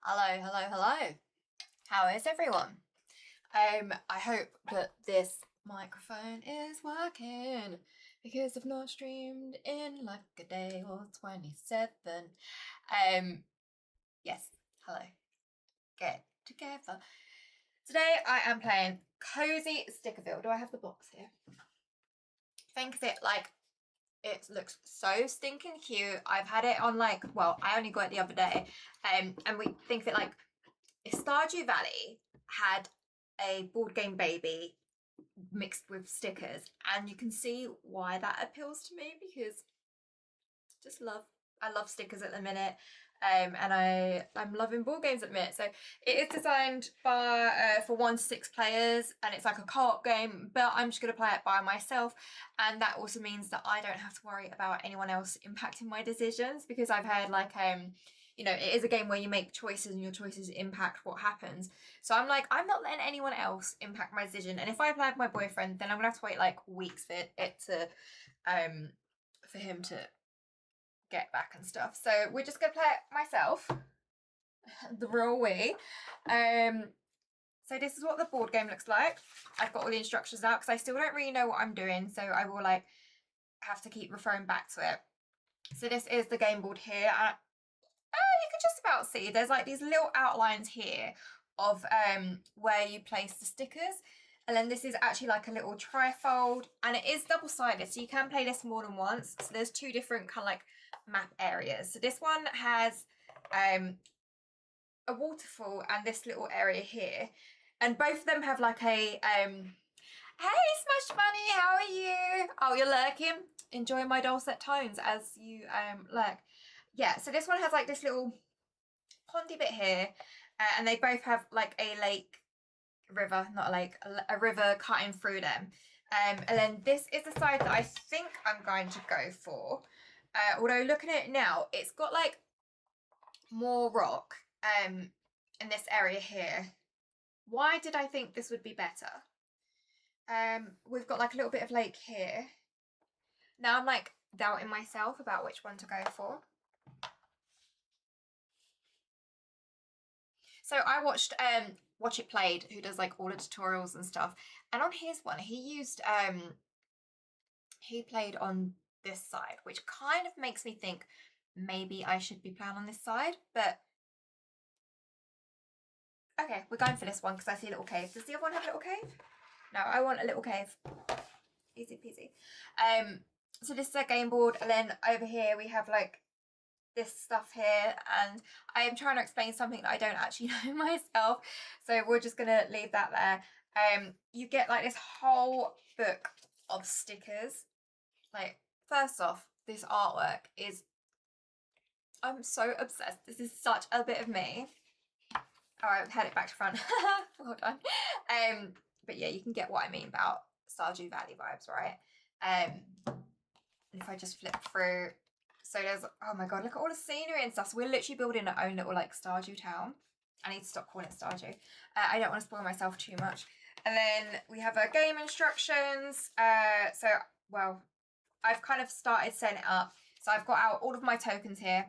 Hello, hello, hello. How is everyone? I hope that this microphone is working because I've not streamed in like a day or 27. Yes, hello. Get together. Today I am playing Cozy Stickerville. Do I have the box here? Think of it like it looks so stinking cute. I've had it on I only got it the other day. And we think of it like if Stardew Valley had a board game baby mixed with stickers, and you can see why that appeals to me because I love stickers at the minute. And I'm loving board games at the minute. So it is designed for 1 to 6 players, and it's like a co-op game, but I'm just going to play it by myself, and that also means that I don't have to worry about anyone else impacting my decisions, because I've heard it is a game where you make choices and your choices impact what happens. So I'm like, I'm not letting anyone else impact my decision, and if I play with my boyfriend, then I'm gonna have to wait like weeks for him to get back and stuff. So we're just gonna play it myself, the real way. So this is what the board game looks like. I've got all the instructions out because I still don't really know what I'm doing, so I will have to keep referring back to it. So this is the game board here. You can just about see there's like these little outlines here of where you place the stickers, and then this is actually like a little trifold, and it is double-sided, so you can play this more than once. So there's 2 different kind of like map areas. So this one has a waterfall and this little area here, and both of them have like a hey Smash Bunny, how are you? Oh, you're lurking. Enjoy my dulcet tones as you lurk. Yeah, so this one has like this little pondy bit here, and they both have like a river cutting through them. And then this is the side that I think I'm going to go for. Although looking at it now, it's got like more rock in this area here. Why did I think this would be better? We've got like a little bit of lake here. Now I'm like doubting myself about which one to go for. So I watched Watch It Played, who does like all the tutorials and stuff, and on his one he played on this side, which kind of makes me think maybe I should be playing on this side, but okay, we're going for this one because I see a little cave. Does the other one have a little cave? No, I want a little cave. Easy peasy. So this is a game board, and then over here we have like this stuff here, and I am trying to explain something that I don't actually know myself, so we're just gonna leave that there. You get like this whole book of stickers. Like, first off, this artwork is, I'm so obsessed. This is such a bit of me. All right, I've had it back to front. Well done. But yeah, you can get what I mean about Stardew Valley vibes, right? If I just flip through, so there's, oh my god, look at all the scenery and stuff. So we're literally building our own little like Stardew town. I need to stop calling it Stardew. I don't want to spoil myself too much. And then we have our game instructions. Well, I've kind of started setting it up. So I've got out all of my tokens here.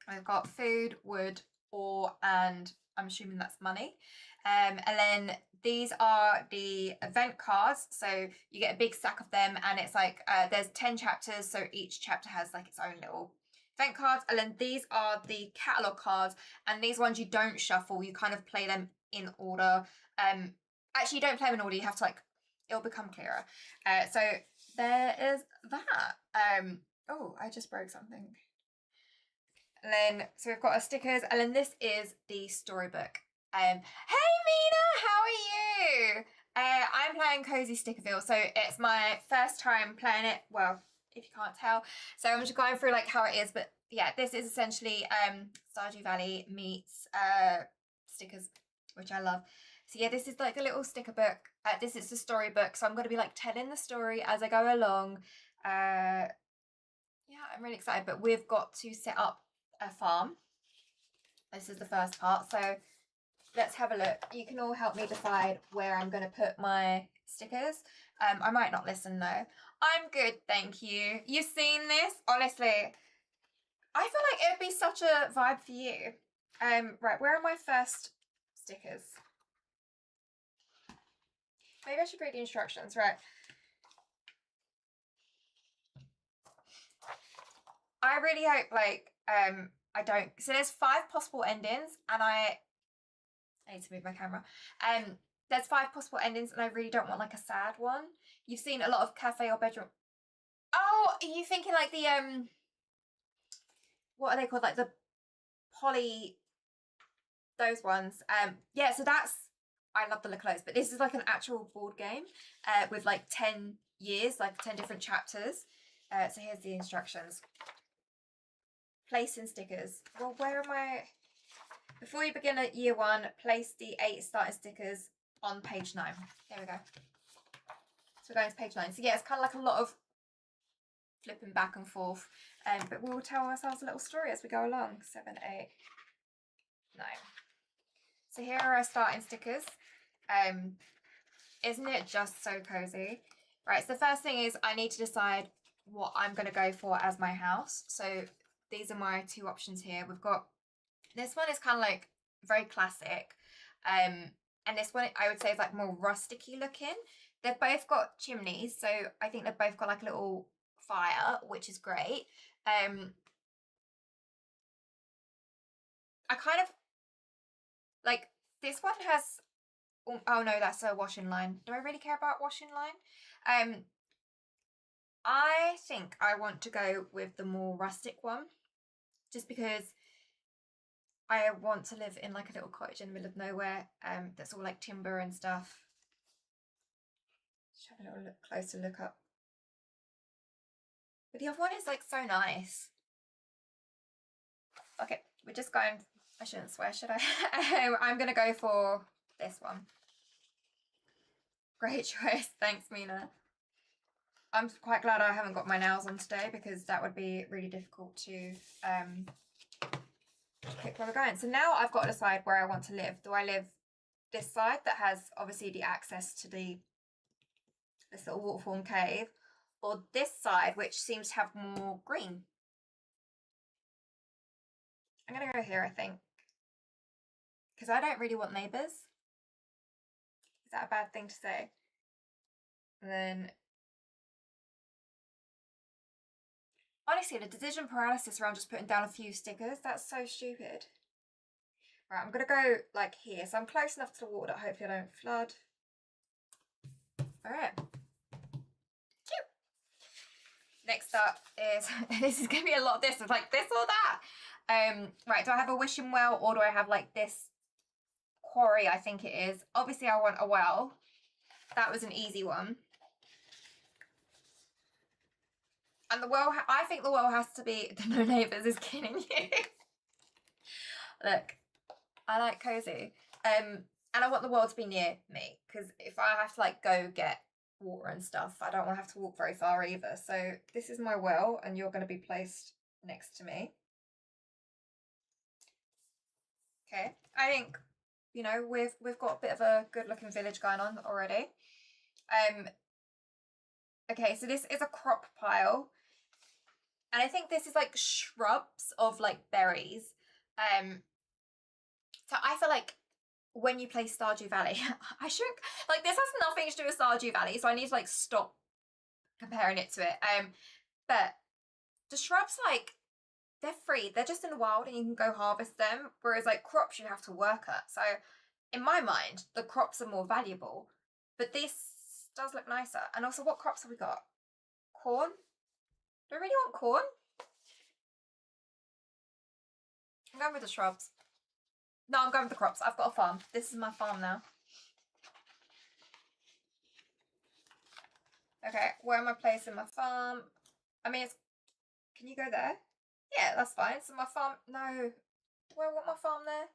I've got food, wood, ore, and I'm assuming that's money. And then these are the event cards. So you get a big stack of them, and it's like there's 10 chapters, so each chapter has like its own little event cards. And then these are the catalog cards, and these ones you don't shuffle, you kind of play them in order. Actually, you don't play them in order, you have to like, it'll become clearer. So there is that. Oh, I just broke something. And then, so we've got our stickers, and then this is the storybook. Hey Mina, how are you? I'm playing Cozy Stickerville, so it's my first time playing it, well, if you can't tell. So I'm just going through like how it is, but yeah, this is essentially Stardew Valley meets stickers, which I love. So yeah, this is like a little sticker book. This is the storybook, so I'm going to be like telling the story as I go along. Yeah, I'm really excited, but we've got to set up a farm. This is the first part, so let's have a look. You can all help me decide where I'm going to put my stickers. I might not listen though. I'm good, thank you. You've seen this? Honestly, I feel like it would be such a vibe for you. Right, where are my first stickers? Maybe I should read the instructions, right? I really hope, like, I don't. So there's 5 possible endings, and I need to move my camera. There's 5 possible endings, and I really don't want like a sad one. You've seen a lot of cafe or bedroom. Oh, are you thinking like the what are they called? Like the poly, those ones. Yeah. So that's, I love the look of those, but this is like an actual board game, with like 10 years, like 10 different chapters. So here's the instructions. Placing stickers. Well, where am I? Before you begin at year 1, place the 8 starting stickers on page 9. There we go. So we're going to page 9. So yeah, it's kind of like a lot of flipping back and forth. But we will tell ourselves a little story as we go along. 7, 8, 9. So here are our starting stickers. Isn't it just so cozy? Right, so the first thing is I need to decide what I'm going to go for as my house. So these are my 2 options here. We've got, this one is kind of like very classic. And this one I would say is like more rusticy looking. They've both got chimneys, so I think they've both got like a little fire, which is great. I kind of like, this one has, oh no, that's a washing line. Do I really care about washing line? I think I want to go with the more rustic one, just because I want to live in like a little cottage in the middle of nowhere, that's all like timber and stuff. Just have a little closer look up. But the other one is like so nice. Okay, we're just going, I shouldn't swear, should I? I'm gonna go for this one. Great choice, thanks Mina. I'm quite glad I haven't got my nails on today, because that would be really difficult to pick where we're going. So now I've got to decide where I want to live. Do I live this side that has obviously the access to this little waterfall and cave, or this side which seems to have more green? I'm gonna go here, I think, because I don't really want neighbours. Is that a bad thing to say? And then honestly, the decision paralysis around just putting down a few stickers, that's so stupid. Right, I'm gonna go like here, so I'm close enough to the water that hopefully I don't flood. All right. Cute. Next up is, this is gonna be a lot of this, it's like this or that. Right, do I have a wishing well, or do I have like this quarry? I think it is. Obviously I want a well. That was an easy one. And the well, I think the well has to be, the no neighbours is killing you. Look, I like cozy. And I want the well to be near me, because if I have to like go get water and stuff, I don't want to have to walk very far either. So this is my well, and you're going to be placed next to me. Okay, I think, you know, we've got a bit of a good looking village going on already. Okay, so this is a crop pile, and I think this is like shrubs of like berries. So I feel like when you play Stardew Valley, I shouldn't, like, this has nothing to do with Stardew Valley, so I need to like stop comparing it to it. But the shrubs, like, they're free, they're just in the wild and you can go harvest them, whereas like crops you have to work at. So in my mind, the crops are more valuable, but this does look nicer. And also, what crops have we got? Corn? Do I really want corn? I'm going with the shrubs. No, I'm going with the crops. I've got a farm. This is my farm now. Okay, where am I placing my farm? I mean, it's, can you go there? Yeah, that's fine. So my farm, no. Do I want my farm there?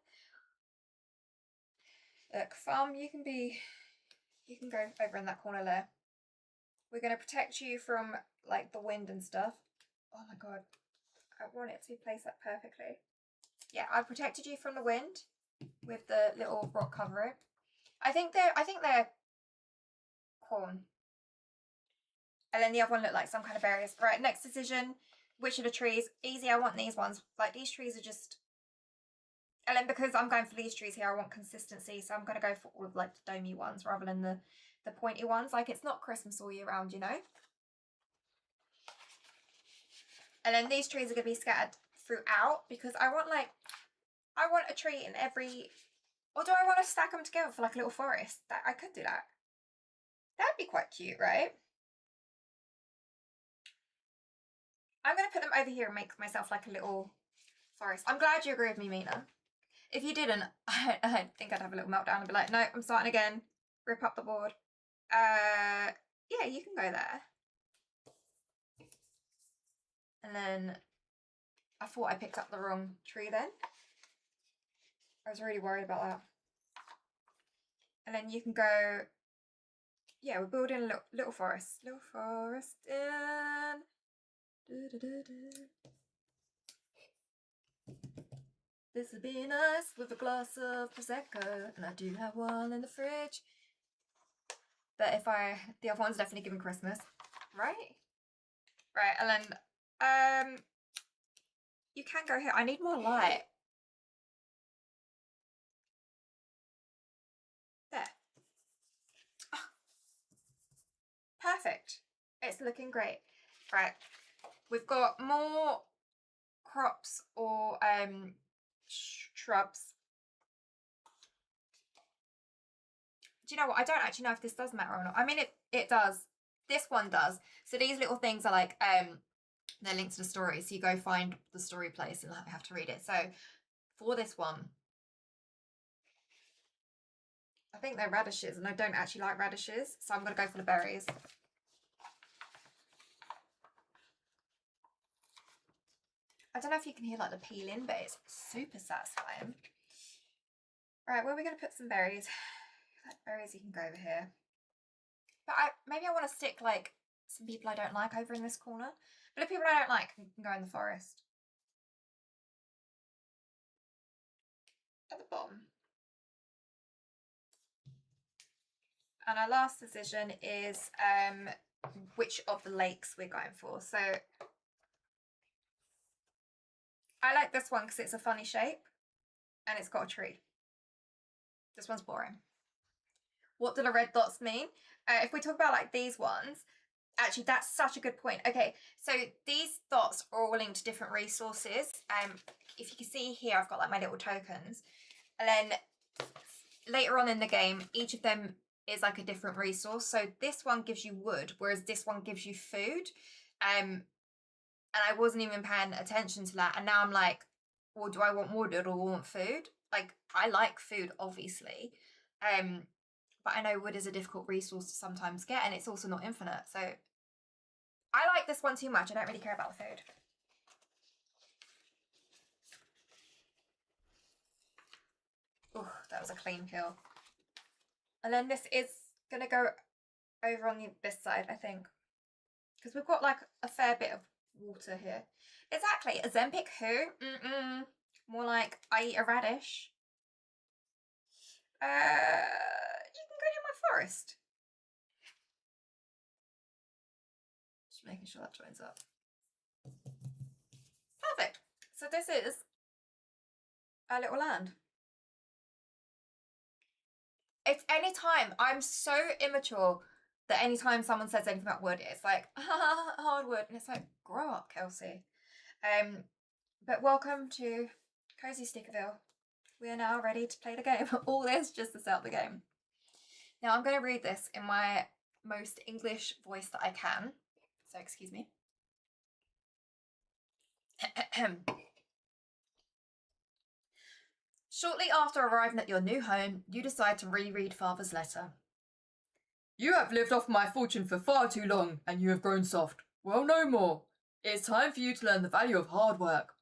Look, farm, you can go over in that corner there. We're going to protect you from like the wind and stuff. Oh my god, I want it to place that perfectly. Yeah, I've protected you from the wind with the little rock covering. I think they're corn. And then the other one looked like some kind of berries. Right, next decision. Which are the trees? Easy, I want these ones. Like, these trees are just And then because I'm going for these trees here, I want consistency, so I'm going to go for all of like the domey ones rather than the pointy ones. Like, it's not Christmas all year round, you know. And then these trees are going to be scattered throughout because I want a tree in every, or do I want to stack them together for like a little forest? That I could do that. That'd be quite cute, right? I'm going to put them over here and make myself like a little forest. I'm glad you agree with me, Mina. If you didn't, I think I'd have a little meltdown and be like, no, I'm starting again. Rip up the board. Yeah, you can go there. And then I thought I picked up the wrong tree then. I was really worried about that. And then you can go, yeah, we're building a little forest. Little forest in. This would be nice with a glass of Prosecco, and I do have one in the fridge. But the other one's definitely giving Christmas, right? Right, and then, you can go here. I need more light. There. Oh, perfect. It's looking great. Right, we've got more crops or shrubs. Do you know what? I don't actually know if this does matter or not. I mean, it does. This one does. So these little things are like, they're linked to the story. So you go find the story place and have to read it. So for this one, I think they're radishes and I don't actually like radishes. So I'm going to go for the berries. I don't know if you can hear like the peeling, but it's super satisfying. Right, where are we going to put some berries? Like berries, you can go over here. But maybe I want to stick like some people I don't like over in this corner. But if people I don't like can go in the forest. At the bottom. And our last decision is which of the lakes we're going for. So I like this one because it's a funny shape and it's got a tree. This one's boring. What do the red dots mean? If we talk about like these ones, actually that's such a good point. Okay, so these dots are all linked to different resources. If you can see here, I've got like my little tokens. And then later on in the game, each of them is like a different resource. So this one gives you wood, whereas this one gives you food. And I wasn't even paying attention to that. And now I'm like, well, do I want wood or do I want food? Like, I like food, obviously. But I know wood is a difficult resource to sometimes get, and it's also not infinite. So I like this one too much. I don't really care about the food. Oh, that was a clean kill. And then this is going to go over on this side, I think. Because we've got like a fair bit of water here. Exactly. Ozempic who? More like I eat a radish. You can go near my forest. Just making sure that joins up. Perfect. So this is our little land. It's anytime. I'm so immature that anytime someone says anything about wood, it's like, hard wood. And it's like, grow up, Kelsey. But welcome to Cozy Stickerville. We are now ready to play the game. All this just to start the game. Now I'm going to read this in my most English voice that I can. So excuse me. Shortly after arriving at your new home, you decide to reread Father's letter. You have lived off my fortune for far too long, and you have grown soft. Well, no more. It is time for you to learn the value of hard work.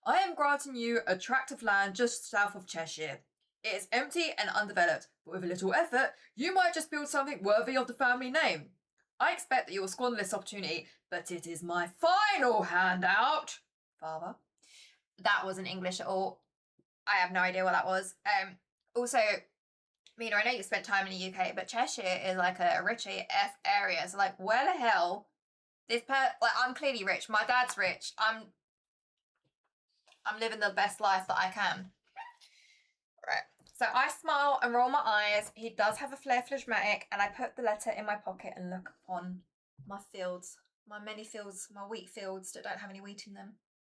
I am granting you a tract of land just south of Cheshire. It is empty and undeveloped, but with a little effort, you might just build something worthy of the family name. I expect that you will squander this opportunity, but it is my final handout, Father. That wasn't English at all. I have no idea what that was. Also, Mina, I know you spent time in the UK, but Cheshire is like a rich AF area. So like, where the hell like, I'm clearly rich. My dad's rich. I'm living the best life that I can. Right. So I smile and roll my eyes. He does have a flare phlegmatic, and I put the letter in my pocket and look upon my fields, my many fields, my wheat fields that don't have any wheat in them.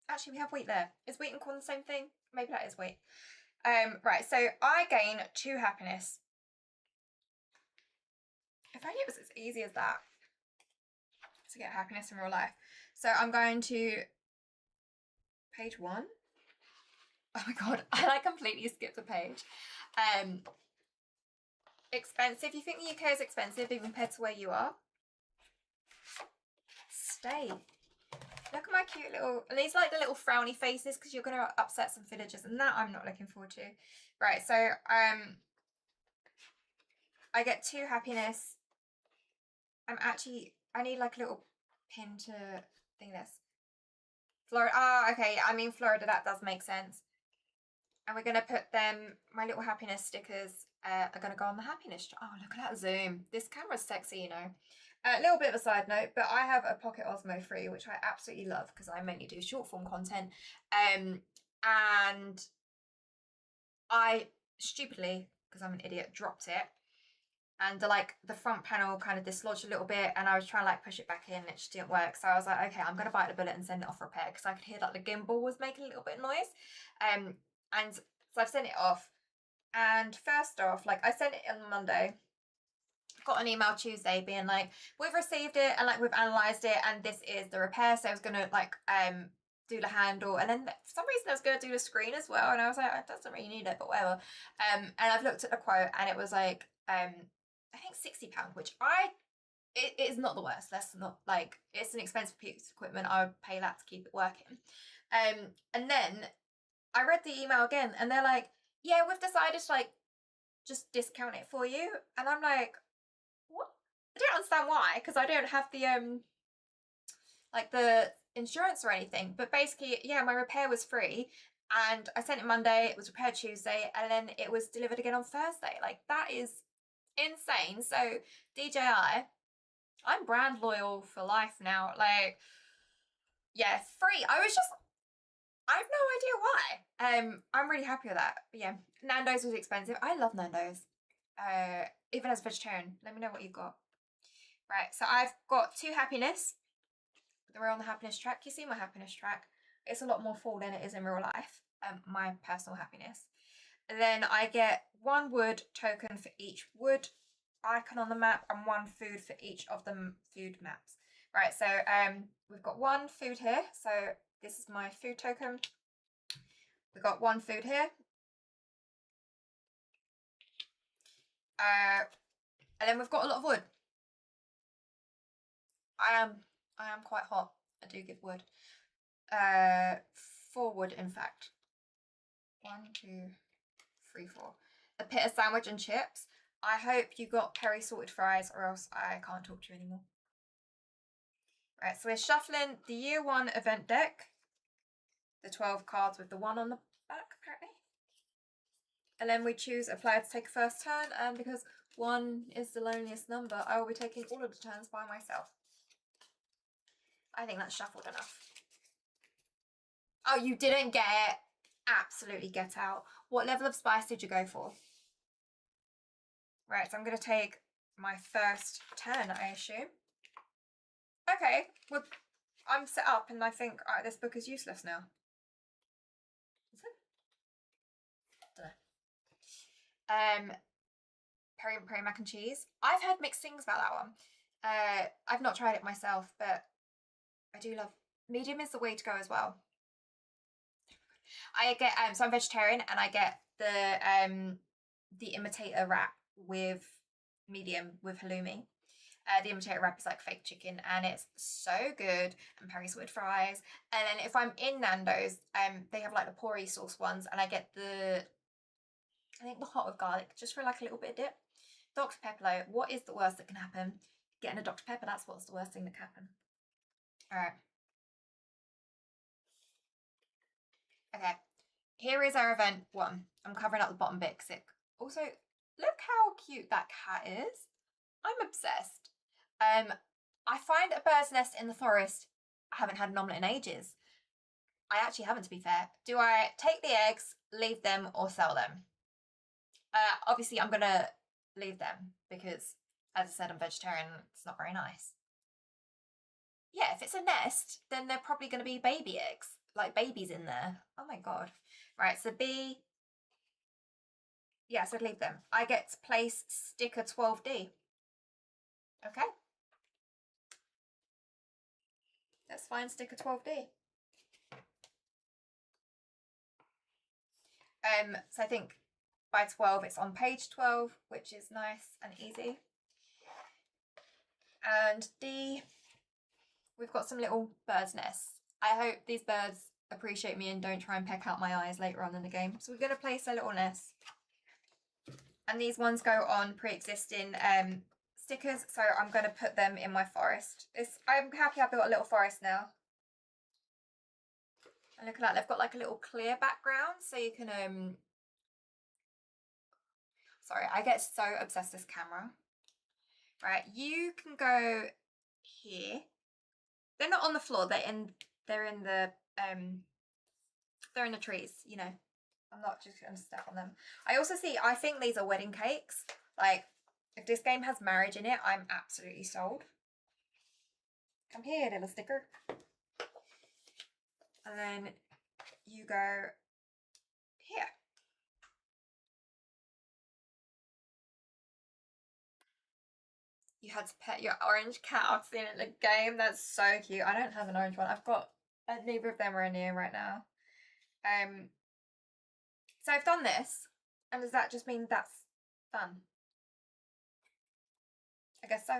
Actually, we have wheat there. Is wheat and corn the same thing? Maybe that is wheat. Right, so I gain 2 happiness. If only it was as easy as that to get happiness in real life. So I'm going to page 1. Oh my god, I like completely skipped a page. Expensive. You think the UK is expensive even compared to where you are? Stay. Look at my cute little, and these are like the little frowny faces because you're going to upset some villagers, and that I'm not looking forward to. Right, so I get 2 happiness. I need like a little pin to thing this. Florida, okay, I mean Florida, that does make sense. And we're going to put them, my little happiness stickers are going to go on the happiness. Oh, look at that zoom. This camera's sexy, you know. A little bit of a side note, but I have a Pocket Osmo 3, which I absolutely love because I mainly do short form content. And I stupidly, because I'm an idiot, dropped it. And the front panel kind of dislodged a little bit, and I was trying to like push it back in, it just didn't work. So I was like, okay, I'm gonna bite the bullet and send it off for repair, because I could hear like the gimbal was making a little bit of noise. And so I've sent it off. And first off, like I sent it on Monday, got an email Tuesday being like, we've received it and like we've analysed it and this is the repair. So I was gonna like do the handle, and then for some reason I was gonna do the screen as well, and I was like, it doesn't really need it, but whatever. And I've looked at the quote and it was like I think £60, which it is not the worst. That's not like, it's an expensive piece of equipment. I would pay that to keep it working. And then I read the email again and they're like, yeah, we've decided to like just discount it for you. And I'm like, what? I don't understand why, because I don't have the like the insurance or anything. But basically, yeah, my repair was free and I sent it Monday, it was repaired Tuesday, and then it was delivered again on Thursday. Like, that is insane. So DJI, I'm brand loyal for life now. Like, yeah, free. I have no idea why. I'm really happy with that. But yeah, Nando's was expensive. I love Nando's. Even as a vegetarian. Let me know what you've got. Right, so I've got 2 happiness. We're on the happiness track. You see my happiness track. It's a lot more full than it is in real life. My personal happiness. And then I get 1 wood token for each wood icon on the map and 1 food for each of the food maps. Right, so we've got 1 food here. So this is my food token. We've got 1 food here. And then we've got a lot of wood. I am quite hot. I do give wood. 4 wood, in fact. 1, 2, 3, 4. A pita sandwich and chips. I hope you got curry salted fries, or else I can't talk to you anymore. Right, so we're shuffling the year 1 event deck. The 12 cards with the 1 on the back, apparently. And then we choose a player to take a first turn, and because 1 is the loneliest number, I will be taking all of the turns by myself. I think that's shuffled enough. Oh, you didn't get it. Absolutely get out. What level of spice did you go for? Right, so I'm going to take my first turn, I assume. Okay, well, I'm set up and I think this book is useless now. Is it? Don't know. Peri mac and cheese. I've heard mixed things about that one. I've not tried it myself, but I do love medium is the way to go as well. I get so I'm vegetarian and I get the imitator wrap with medium with halloumi. The imitator wrap is like fake chicken and it's so good, and peri salted fries. And then if I'm in Nando's, they have like the pori sauce ones, and I get I think the hot with garlic, just for like a little bit of dip. Dr. Pepper though, what is the worst that can happen? Getting a Dr. Pepper, that's what's the worst thing that can happen. Alright. Okay, here is our event 1. I'm covering up the bottom bit because it also, look how cute that cat is. I'm obsessed. I find a bird's nest in the forest. I haven't had an omelette in ages. I actually haven't, to be fair. Do I take the eggs, leave them, or sell them? Obviously, I'm gonna leave them because, as I said, I'm vegetarian. It's not very nice. Yeah, if it's a nest, then they're probably going to be baby eggs, like babies in there. Oh my god. Right, so B. Yeah, so leave them. I get to place sticker 12D. Okay. Let's find sticker 12D. So I think by 12 it's on page 12, which is nice and easy. And D, we've got some little birds' nests. I hope these birds appreciate me and don't try and peck out my eyes later on in the game. So we're going to place a little nest. And these ones go on pre-existing stickers, so I'm going to put them in my forest. I'm happy I've got a little forest now. And look at that, they've got like a little clear background, so you can sorry, I get so obsessed with this camera. Right, you can go here. They're not on the floor, they're in the trees, you know. I'm not just going to step on them. I think these are wedding cakes. Like, if this game has marriage in it, I'm absolutely sold. Come here, little sticker. And then you go here. You had to pet your orange cat I've seen in the game. That's so cute. I don't have an orange one. I've got neither of them are near right now. So I've done this, and does that just mean that's done? I guess so.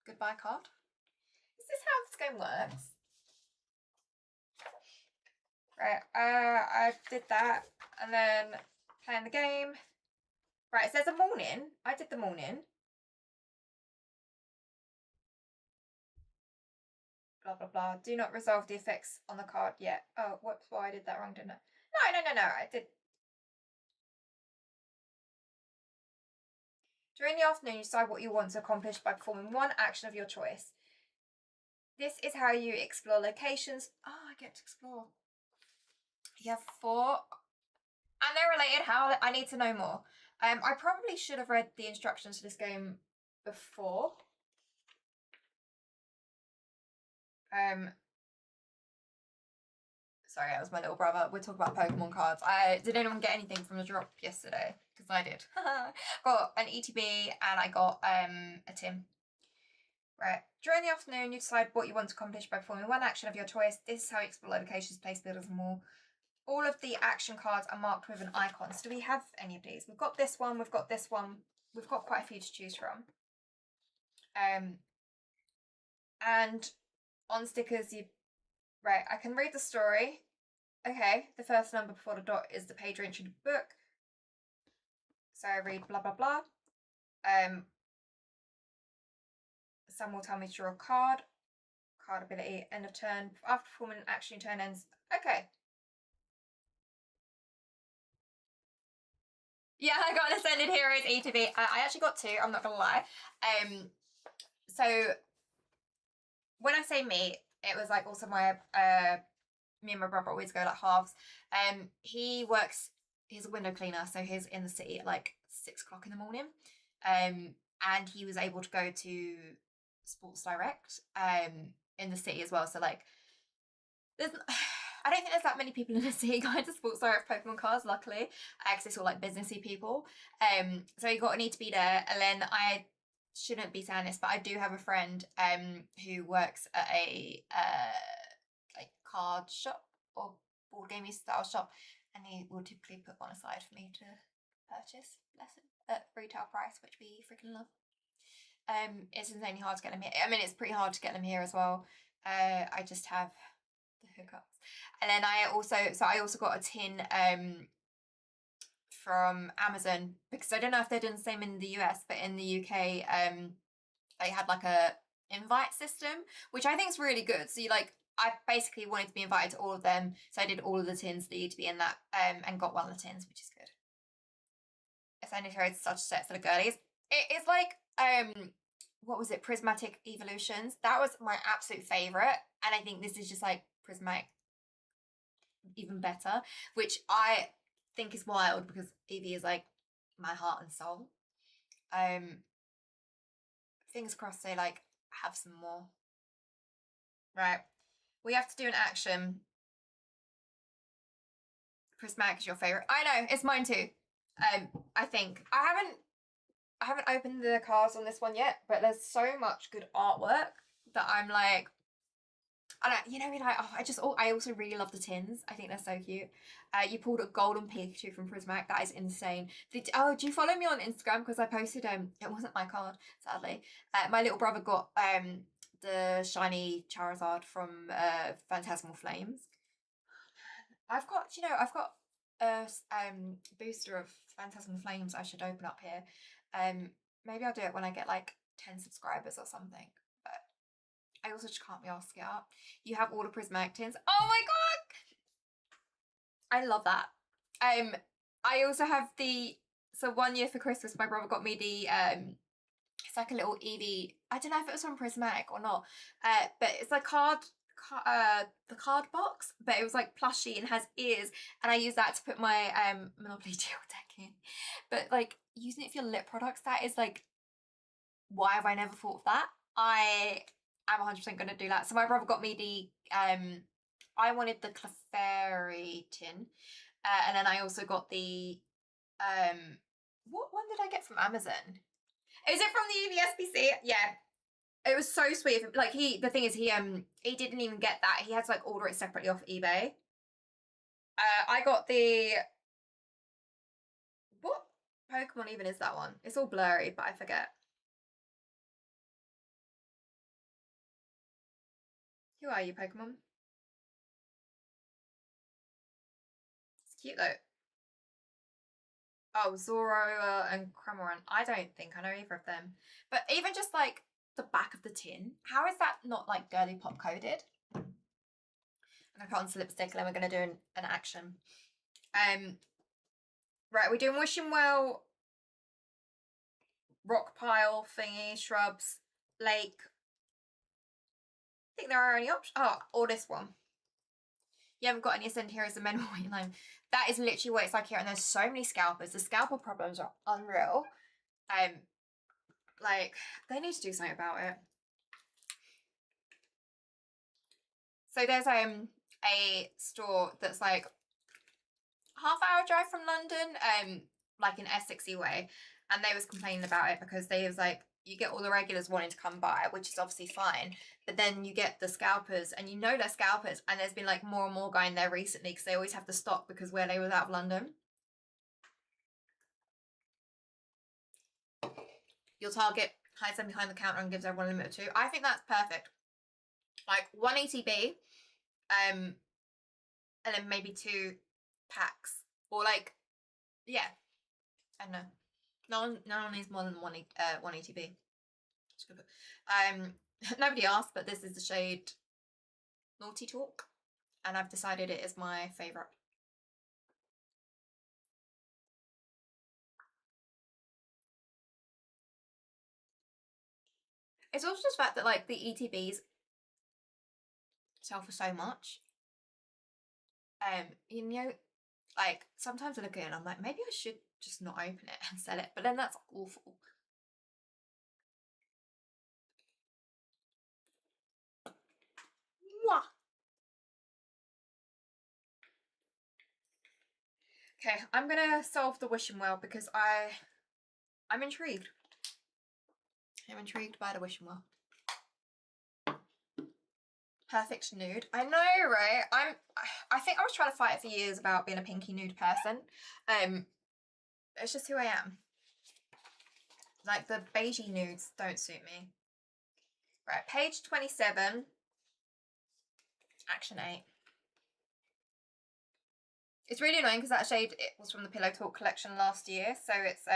Goodbye card. Is this how this game works? Right, I did that, and then playing the game. Right, it says a morning. I did the morning. Blah, blah, blah. Do not resolve the effects on the card yet. Oh, whoops, well, I did that wrong, didn't I? No, I did. During the afternoon, you decide what you want to accomplish by performing one action of your choice. This is how you explore locations. Oh, I get to explore. You have 4. And they're related. How? I need to know more. I probably should have read the instructions to this game before. Sorry, that was my little brother. We're talking about Pokemon cards. Did anyone get anything from the drop yesterday? Because I did. Got an ETB and I got a Tim. Right. During the afternoon, you decide what you want to accomplish by performing one action of your choice. This is how you explore locations, place builders, and more. All of the action cards are marked with an icon. So do we have any of these? We've got this one, we've got this one. We've got quite a few to choose from. And on stickers, right, I can read the story. Okay, the first number before the dot is the page or entry in the book. So I read blah, blah, blah. Some will tell me to draw a card. Card ability, end of turn. After performing an action, turn ends. Okay. Yeah, I got an Ascended Heroes E to B. I actually got 2, I'm not gonna lie. So when I say me, it was like also me and my brother always go like halves. He works, he's a window cleaner, so he's in the city at like 6 o'clock in the morning. And he was able to go to Sports Direct in the city as well. So like I don't think there's that many people in the city going to Sports Direct Pokemon cards, luckily, because it's all like businessy people. So you got to need to be there. And then I shouldn't be saying this, but I do have a friend who works at a like card shop or board gaming style shop, and he will typically put one aside for me to purchase, bless him, at retail price, which we freaking love. It's insanely hard to get them here. I mean, it's pretty hard to get them here as well. I just have the hookups. And then I also got a tin from Amazon, because I don't know if they're doing the same in the US, but in the UK they had like a invite system, which I think is really good. So I basically wanted to be invited to all of them, so I did all of the tins that need to be in that and got one of the tins, which is good. Ascended Heroes is such a set for the girlies. It is like what was it, Prismatic Evolutions? That was my absolute favourite, and I think this is just like Prismatic even better, which I think is wild because Evie is like my heart and soul. Fingers crossed they like have some more. Right, we have to do an action. Prismatic is your favorite. I know, it's mine too. I think I haven't opened the cards on this one yet, but there's so much good artwork that I'm like, I don't, you know, like, oh, I also really love the tins. I think they're so cute. You pulled a golden Pikachu from Prismatic. That is insane. Do you follow me on Instagram? Because I posted, it wasn't my card, sadly. My little brother got the shiny Charizard from Phantasmal Flames. I've got a booster of Phantasmal Flames I should open up here. Maybe I'll do it when I get like 10 subscribers or something. But I also just can't be asked to get up. You have all the Prismatic tins. Oh my god! I love that. I also have so 1 year for Christmas, my brother got me the it's like a little Eevee. I don't know if it was from Prismatic or not. But it's like the card box, but it was like plushy and has ears, and I use that to put my Monopoly Deal deck in. But like using it for your lip products, that is like, why have I never thought of that? I'm 100% gonna do that. So my brother got me the I wanted the Clefairy tin, and then I also got the what one did I get from Amazon? Is it from the EVSPC? Yeah. It was so sweet. Like the thing is he didn't even get that. He had to like order it separately off eBay. I got the, what Pokemon even is that one? It's all blurry, but I forget. Who are you, Pokemon? It's cute though. Oh, Zoro and Cramorant. I don't think I know either of them. But even just like the back of the tin, how is that not like girly pop coded? I'm gonna put on some lipstick and then we're gonna do an action. Right, we're doing Wishing Well, rock pile thingy, shrubs, lake. I think there are any options. Oh, or this one. You haven't got any Ascend Heroes and Men Walking Line. That is literally what it's like here, and there's so many scalpers. The scalper problems are unreal. Like they need to do something about it. So there's a store that's like half-hour drive from London, like in Essexy way, and they was complaining about it because they was like, you get all the regulars wanting to come by, which is obviously fine, but then you get the scalpers, and you know they're scalpers, and there's been like more and more going there recently because they always have to stop because where they was out of London. Your target hides them behind the counter and gives everyone a limit of 2. I think that's perfect. Like 1 ETB, and then maybe 2 packs, or like, yeah, I don't know. No one needs more than 1 ETB. Nobody asked, but this is the shade Naughty Talk, and I've decided it is my favourite. It's also just the fact that like the ETBs sell for so much. You know, like sometimes I look at it and I'm like, maybe I should just not open it and sell it, but then that's awful. Mwah. Okay, I'm gonna solve the Wishing Well because I'm intrigued. I'm intrigued by the Wishing Well. Perfect nude. I know, right? I think I was trying to fight for years about being a pinky nude person. It's just who I am. Like the beigey nudes don't suit me. Right, page 27. Action 8. It's really annoying because that shade, it was from the Pillow Talk collection last year, so it's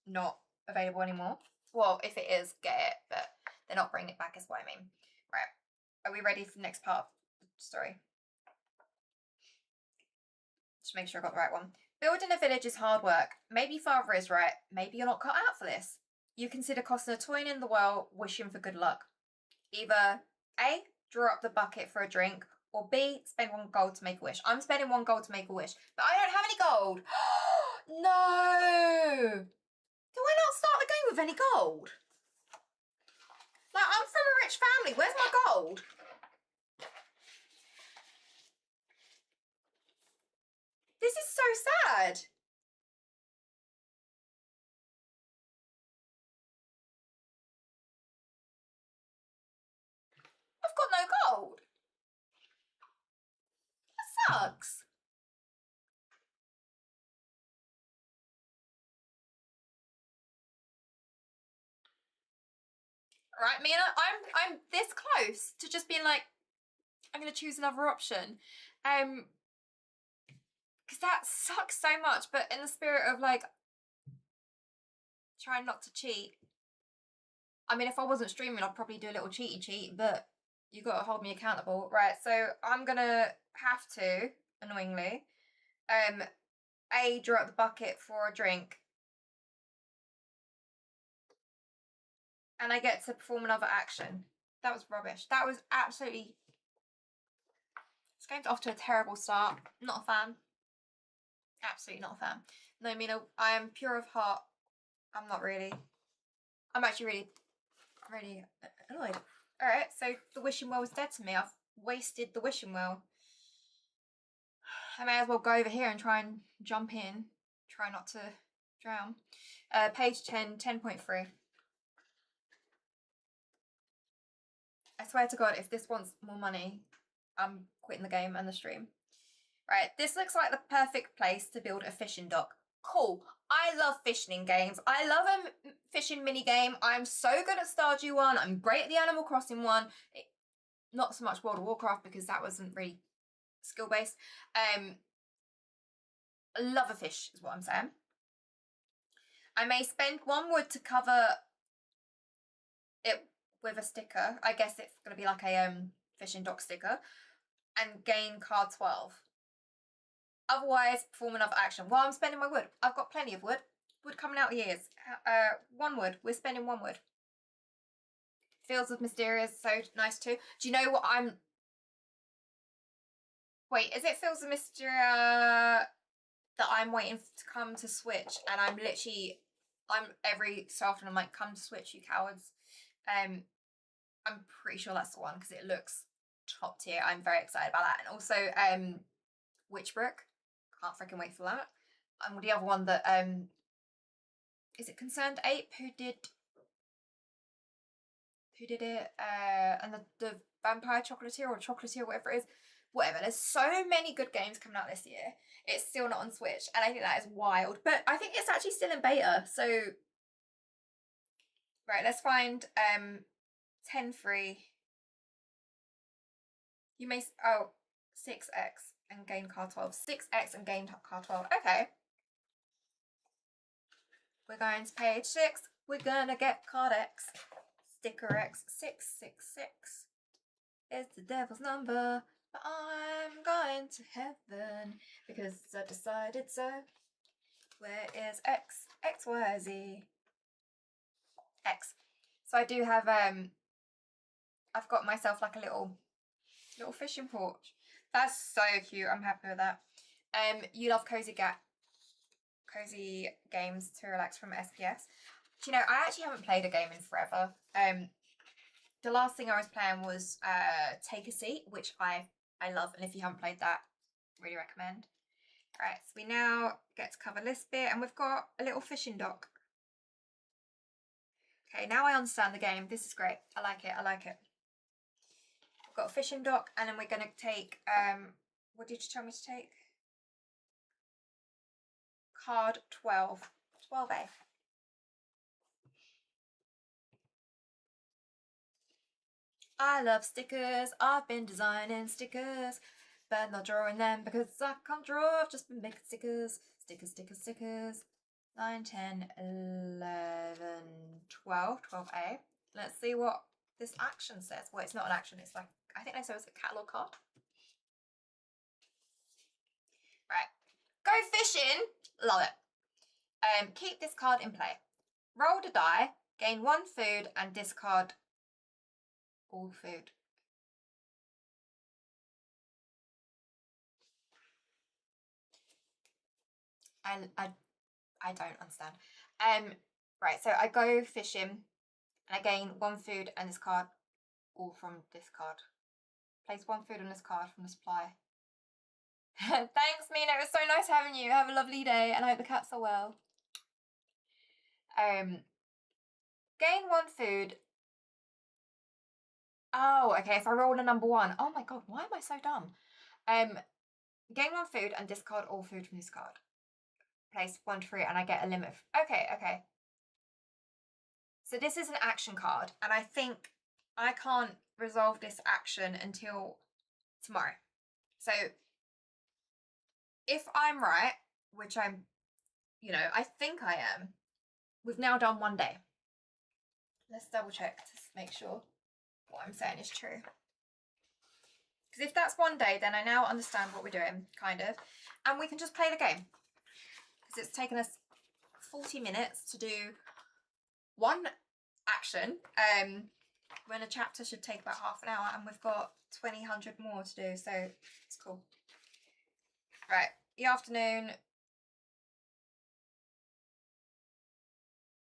not available anymore. Well, if it is, get it, but they're not bringing it back is what I mean. Right, are we ready for the next part of the story? Just make sure I got the right one. Building a village is hard work. Maybe father is right. Maybe you're not cut out for this. You consider tossing a coin in the well, wishing for good luck. Either A, draw up the bucket for a drink, Or B, spend 1 gold to make a wish. I'm spending 1 gold to make a wish, but I don't have any gold. No. Do I not start the game with any gold? Like, I'm from a rich family. Where's my gold? This is so sad. I've got no gold. That sucks. Right, Mina, I'm this close to just being like, I'm gonna choose another option. Because that sucks so much, but in the spirit of like trying not to cheat. I mean, if I wasn't streaming, I'd probably do a little cheaty cheat, but you gotta hold me accountable. Right, so I'm gonna have to, annoyingly, A, draw up the bucket for a drink. And I get to perform another action. That was rubbish. That was absolutely... This game's off to a terrible start. Not a fan. Absolutely not a fan. No, Mina, I am pure of heart. I'm not really. I'm actually really annoyed. Alright, so the wishing well is dead to me. I've wasted the wishing well. I may as well go over here and try and jump in. Try not to drown. Page 10, 10.3. I swear to God, if this wants more money, I'm quitting the game and the stream. Right, this looks like the perfect place to build a fishing dock. Cool. I love fishing in games. I love a fishing mini game. I'm so good at Stardew one. I'm great at the Animal Crossing one. Not so much World of Warcraft because that wasn't really skill based. I love a fish is what I'm saying. I may spend 1 wood to cover it with a sticker. I guess it's going to be like a fishing dock sticker. And gain card 12. Otherwise, perform another action. While I'm spending my wood, I've got plenty of wood. Wood coming out of years. 1 wood. We're spending 1 wood. Fields of Mysterious, so nice too. Do you know what I'm... Wait, is it Fields of Mysteria that I'm waiting to come to Switch? And I'm literally... every so often I'm like, come to Switch, you cowards. I'm pretty sure that's the one because it looks top tier. I'm very excited about that. And also, Witchbrook. Can't freaking wait for that. And the other one that is it Concerned Ape who did it? And the Vampire Chocolatier or Chocolatier, whatever it is. Whatever. There's so many good games coming out this year. It's still not on Switch, and I think that is wild. But I think it's actually still in beta. So right, let's find 10 free. You may 6x. And gain card 12. 6x and gain card 12. Okay. We're going to page 6. We're gonna get card X. Sticker X. 666 is the devil's number. But I'm going to heaven because I decided so. Where is X? X, Y, Z. X. So I do have I've got myself like a little fishing porch. That's so cute. I'm happy with that. You love cozy games to relax from SPS. Do you know, I actually haven't played a game in forever. The last thing I was playing was Take a Seat, which I love, and if you haven't played that, really recommend. Right, so we now get to cover this bit, and we've got a little fishing dock. Okay, now I understand the game. This is great. I like it. I like it. We've got a fishing dock, and then we're going to take, what did you tell me to take? Card 12. 12A. I love stickers. I've been designing stickers, but not drawing them because I can't draw. I've just been making stickers. Stickers, stickers, stickers. 9, 10, 11, 12. 12A. Let's see what this action says. Well, it's not an action. It's like, I think they said it was a catalogue card. Right. Go fishing. Love it. Keep this card in play. Roll the die. Gain 1 food and discard all food. I don't understand. Right, so I go fishing and I gain 1 food and this card all from this card. Place 1 food on this card from the supply. Thanks, Mina. It was so nice having you. Have a lovely day and I hope the cats are well. Gain 1 food. Oh, okay, if I roll a number 1. Oh my god, why am I so dumb? Gain 1 food and discard all food from this card. Place 1 to 3 and I get a limit. Okay. So this is an action card and I think I can't resolve this action until tomorrow. So if I'm right, which I'm, I think I am, we've now done 1 day. Let's double check to make sure what I'm saying is true. Because if that's 1 day, then I now understand what we're doing, kind of. And we can just play the game. Because it's taken us 40 minutes to do 1 action. When a chapter should take about half an hour. And we've got 200 more to do. So it's cool. Right. The afternoon.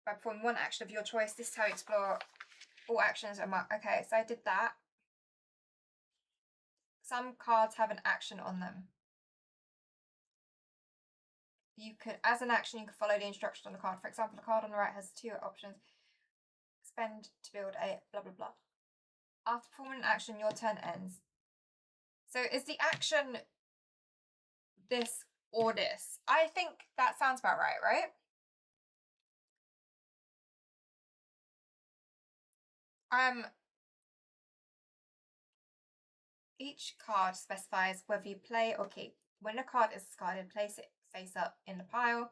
By performing 1 action of your choice, this is how you explore all actions. Okay, so I did that. Some cards have an action on them. You could, as an action, you can follow the instructions on the card. For example, the card on the right has 2 options. Spend to build a blah blah blah. After performing an action, your turn ends. So is the action this or this? I think that sounds about right? Each card specifies whether you play or keep. When a card is discarded, place it face up in the pile.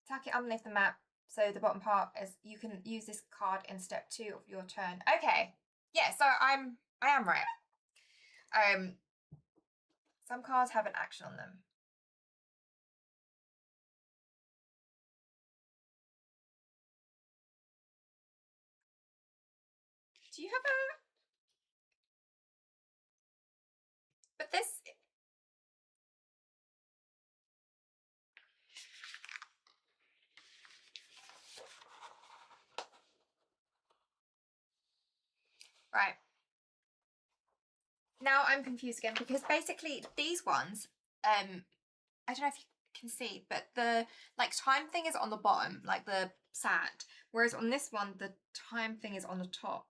Tuck it underneath the map so the bottom part is, you can use this card in step 2 of your turn. Okay. Yeah, so I am right. Some cards have an action on them. Do you have a... But this... Right. Now I'm confused again because basically these ones, I don't know if you can see, but the time thing is on the bottom, like the sand, whereas on this one the time thing is on the top.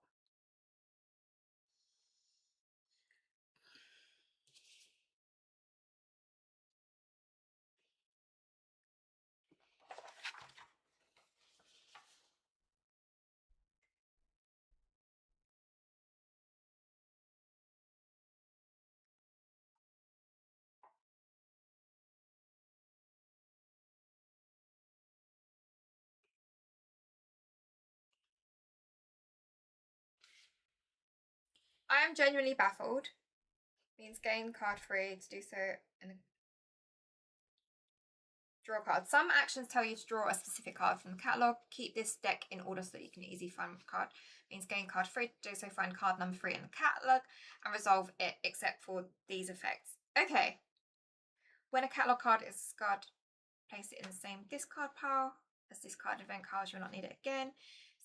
I am genuinely baffled. Means gain card free to do so in the draw card. Some actions tell you to draw a specific card from the catalogue. Keep this deck in order so that you can easily find the card. Means gain card free to do so, find card number 3 in the catalogue and resolve it except for these effects. Okay. When a catalogue card is discarded, place it in the same discard pile as discard event cards. You will not need it again.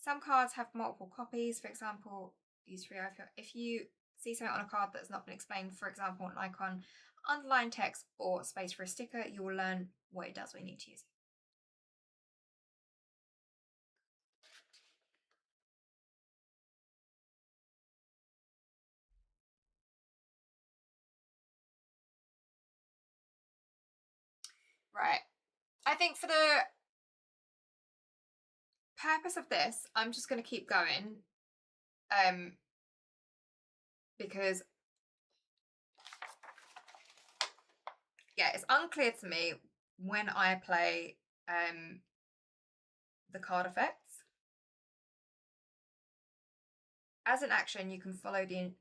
Some cards have multiple copies. For example, use 3 if you see something on a card that has not been explained, for example, an icon, underline text, or space for a sticker, you will learn what it does when you need to use it. Right. I think for the purpose of this, I'm just going to keep going. Because yeah, it's unclear to me when I play the card effects. As an action, you can follow the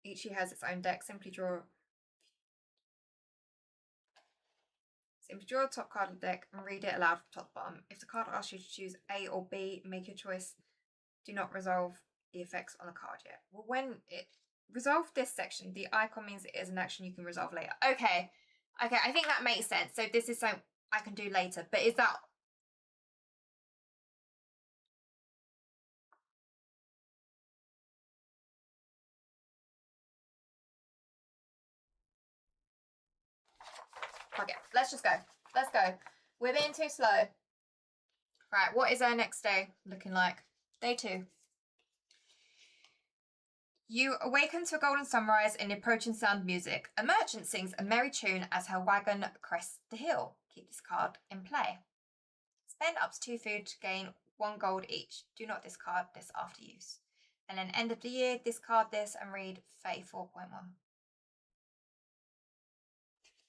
each has its own deck. Simply draw the top card of the deck and read it aloud from top to bottom. If the card asks you to choose A or B, make your choice. Do not resolve the effects on the card yet. Well, when it resolve this section. The icon means it is an action you can resolve later. Okay. Okay, I think that makes sense. So this is something I can do later. But is that... Okay, let's just go. Let's go. We're being too slow. Right, what is our next day looking like? Day 2. You awaken to a golden sunrise and approaching sound of music. A merchant sings a merry tune as her wagon crests the hill. Keep this card in play. Spend up to 2 food to gain 1 gold each. Do not discard this after use. And then end of the year, discard this and read 34.1.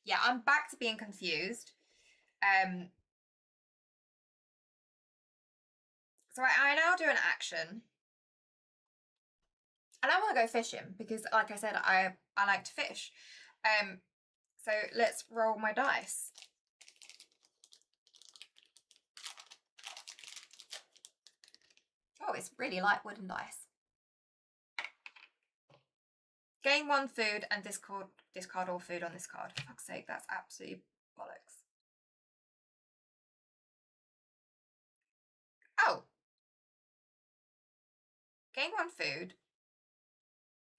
Yeah, I'm back to being confused. So I now do an action. And I want to go fishing because, like I said, I like to fish. So let's roll my dice. Oh, it's really light wooden dice. Gain 1 food and discard all food on this card. For fuck's sake, that's absolutely bollocks. Oh. Gain 1 food.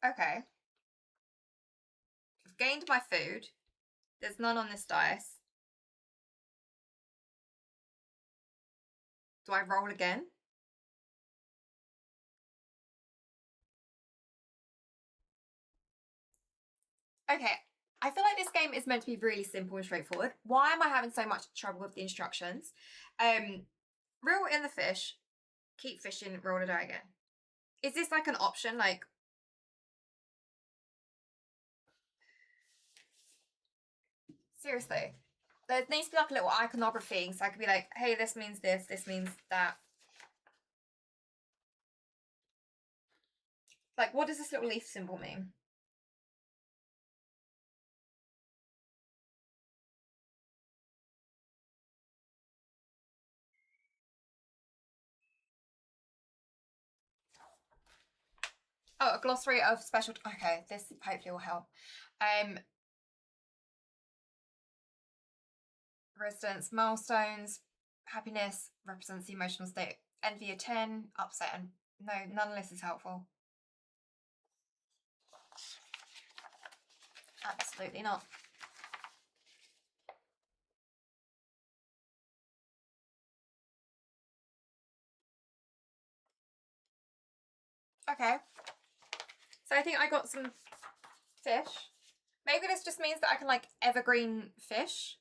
Okay. I've gained my food. There's none on this dice. Do I roll again? Okay, I feel like this game is meant to be really simple and straightforward. Why am I having so much trouble with the instructions? Reel in the fish, keep fishing, roll the die again. Is this like an option? Like, seriously, there needs to be like a little iconography so I could be like, hey, this means this means that. Like, what does this little leaf symbol mean? Oh, a glossary of special... Okay, this hopefully will help. Residence, milestones, happiness represents the emotional state. Envy a 10, upset, and no, none of this is helpful. Absolutely not. Okay. So I think I got some fish. Maybe this just means that I can like evergreen fish.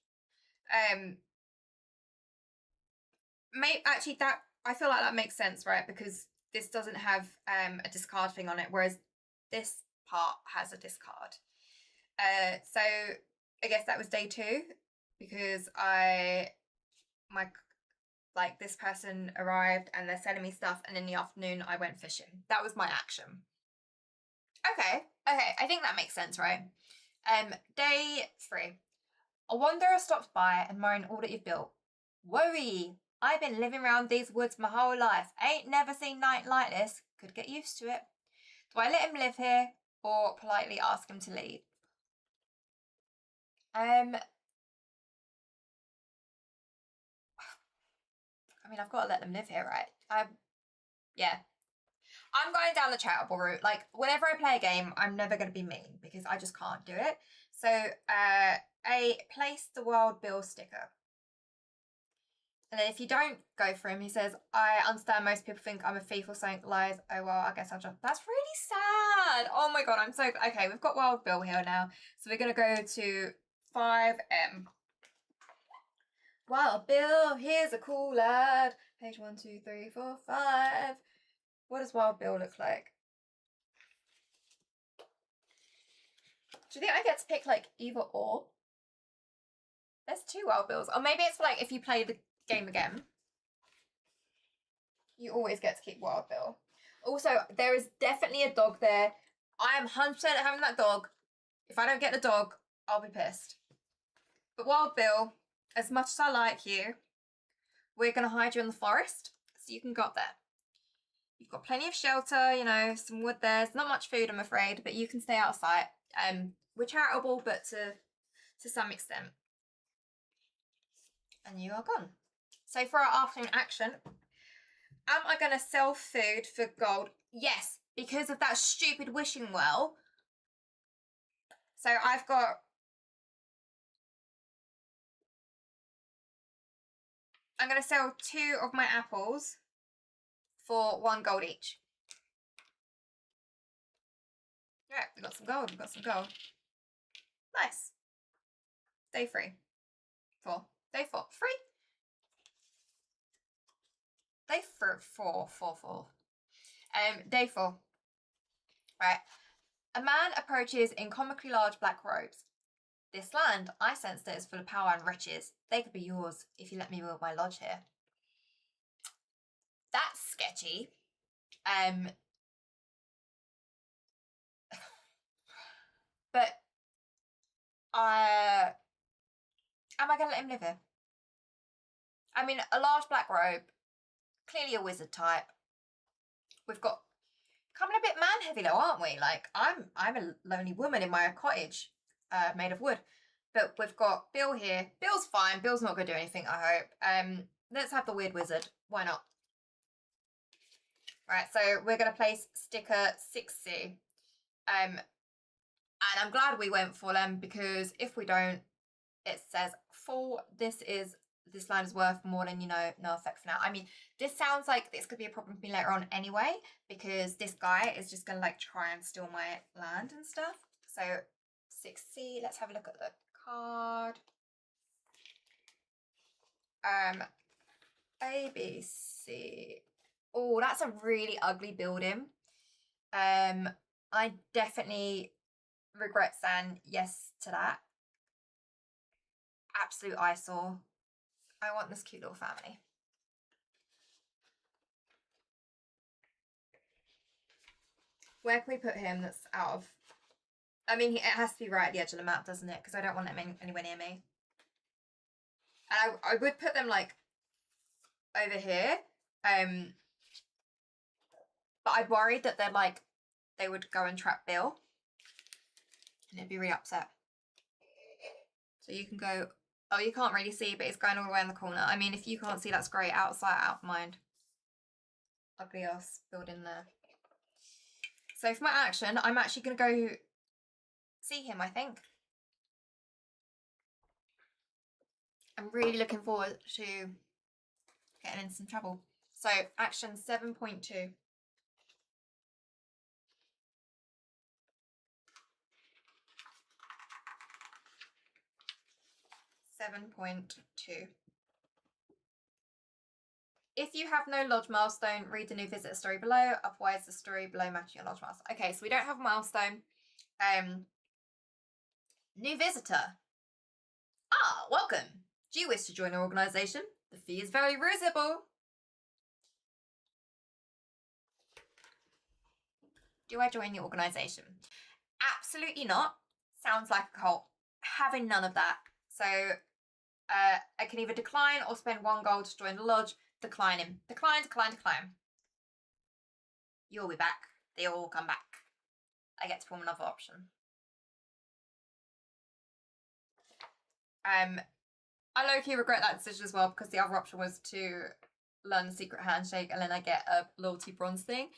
Actually that I feel like that makes sense, right? Because this doesn't have a discard thing on it, whereas this part has a discard. So I guess that was day 2 because this person arrived and they're selling me stuff, and in the afternoon I went fishing. That was my action. Okay, I think that makes sense, right? Day 3. A wanderer stopped by admiring all that you've built. Worry! I've been living around these woods my whole life. Ain't never seen night like this. Could get used to it. Do I let him live here or politely ask him to leave? I mean, I've got to let them live here, right? Yeah. I'm going down the charitable route. Like, whenever I play a game, I'm never going to be mean because I just can't do it. So, place the wild bill sticker. And then if you don't go for him, he says, I understand most people think I'm a thief or something. Lies. Oh, well, I guess I'll just... That's really sad. Oh my God, I'm so... Okay, we've got Wild Bill here now. So we're going to go to 5M. Wild Bill, here's a cool lad. Page 1, 2, 3, 4, 5. What does Wild Bill look like? Do you think I get to pick, like, either or? There's 2 Wild Bills. Or maybe it's like if you play the game again, you always get to keep Wild Bill. Also, there is definitely a dog there. I am 100% having that dog. If I don't get the dog, I'll be pissed. But Wild Bill, as much as I like you, we're going to hide you in the forest so you can go up there. You've got plenty of shelter, you know, some wood there. There's not much food, I'm afraid, but you can stay out of sight. We're charitable, but to some extent. And you are gone. So for our afternoon action, am I going to sell food for gold? Yes, because of that stupid wishing well. So I'm going to sell 2 of my apples for 1 gold each. Yeah, we got some gold, Nice. Day 3. 4. Day 4. 3. Day 4. Day 4. Right. A man approaches in comically large black robes. This land, I sense that is full of power and riches. They could be yours if you let me build my lodge here. That's sketchy. But am I going to let him live here? I mean, a large black robe, clearly a wizard type. We've got coming a bit man heavy though, aren't we? Like I'm a lonely woman in my cottage, made of wood. But we've got Bill here. Bill's fine. Bill's not going to do anything, I hope. Let's have the weird wizard. Why not? Right, so we're going to place sticker 6C. And I'm glad we went for them, because if we don't, it says full. This land is worth more than, you know, no effect for now. I mean, this sounds like this could be a problem for me later on anyway, because this guy is just going to like try and steal my land and stuff. So 6C, let's have a look at the card. ABC. Oh, that's a really ugly building. I definitely regret saying yes to that. Absolute eyesore. I want this cute little family. Where can we put him that's out of... I mean, it has to be right at the edge of the map, doesn't it? Because I don't want them anywhere near me. And I would put them, like, over here. But I'd worried that they're, like, they would go and trap Bill. And it'd be really upset. So you can go... Oh, you can't really see, but it's going all the way in the corner. I mean, if you can't see, that's great. Outside, out of mind. Ugly ass building there. So for my action, I'm actually going to go see him, I think. I'm really looking forward to getting in some trouble. So action 7.2. If you have no lodge milestone, read the new visitor story below. Otherwise, the story below matching your lodge milestone. Okay, so we don't have a milestone. New visitor. Ah, welcome. Do you wish to join our organisation? The fee is very reasonable. Do I join the organisation? Absolutely not. Sounds like a cult. Having none of that. So I can either decline or spend 1 gold to join the lodge. Declining. Decline. You'll be back. They all come back. I get to form another option. I low-key regret that decision as well, because the other option was to learn the secret handshake and then I get a loyalty bronze thing.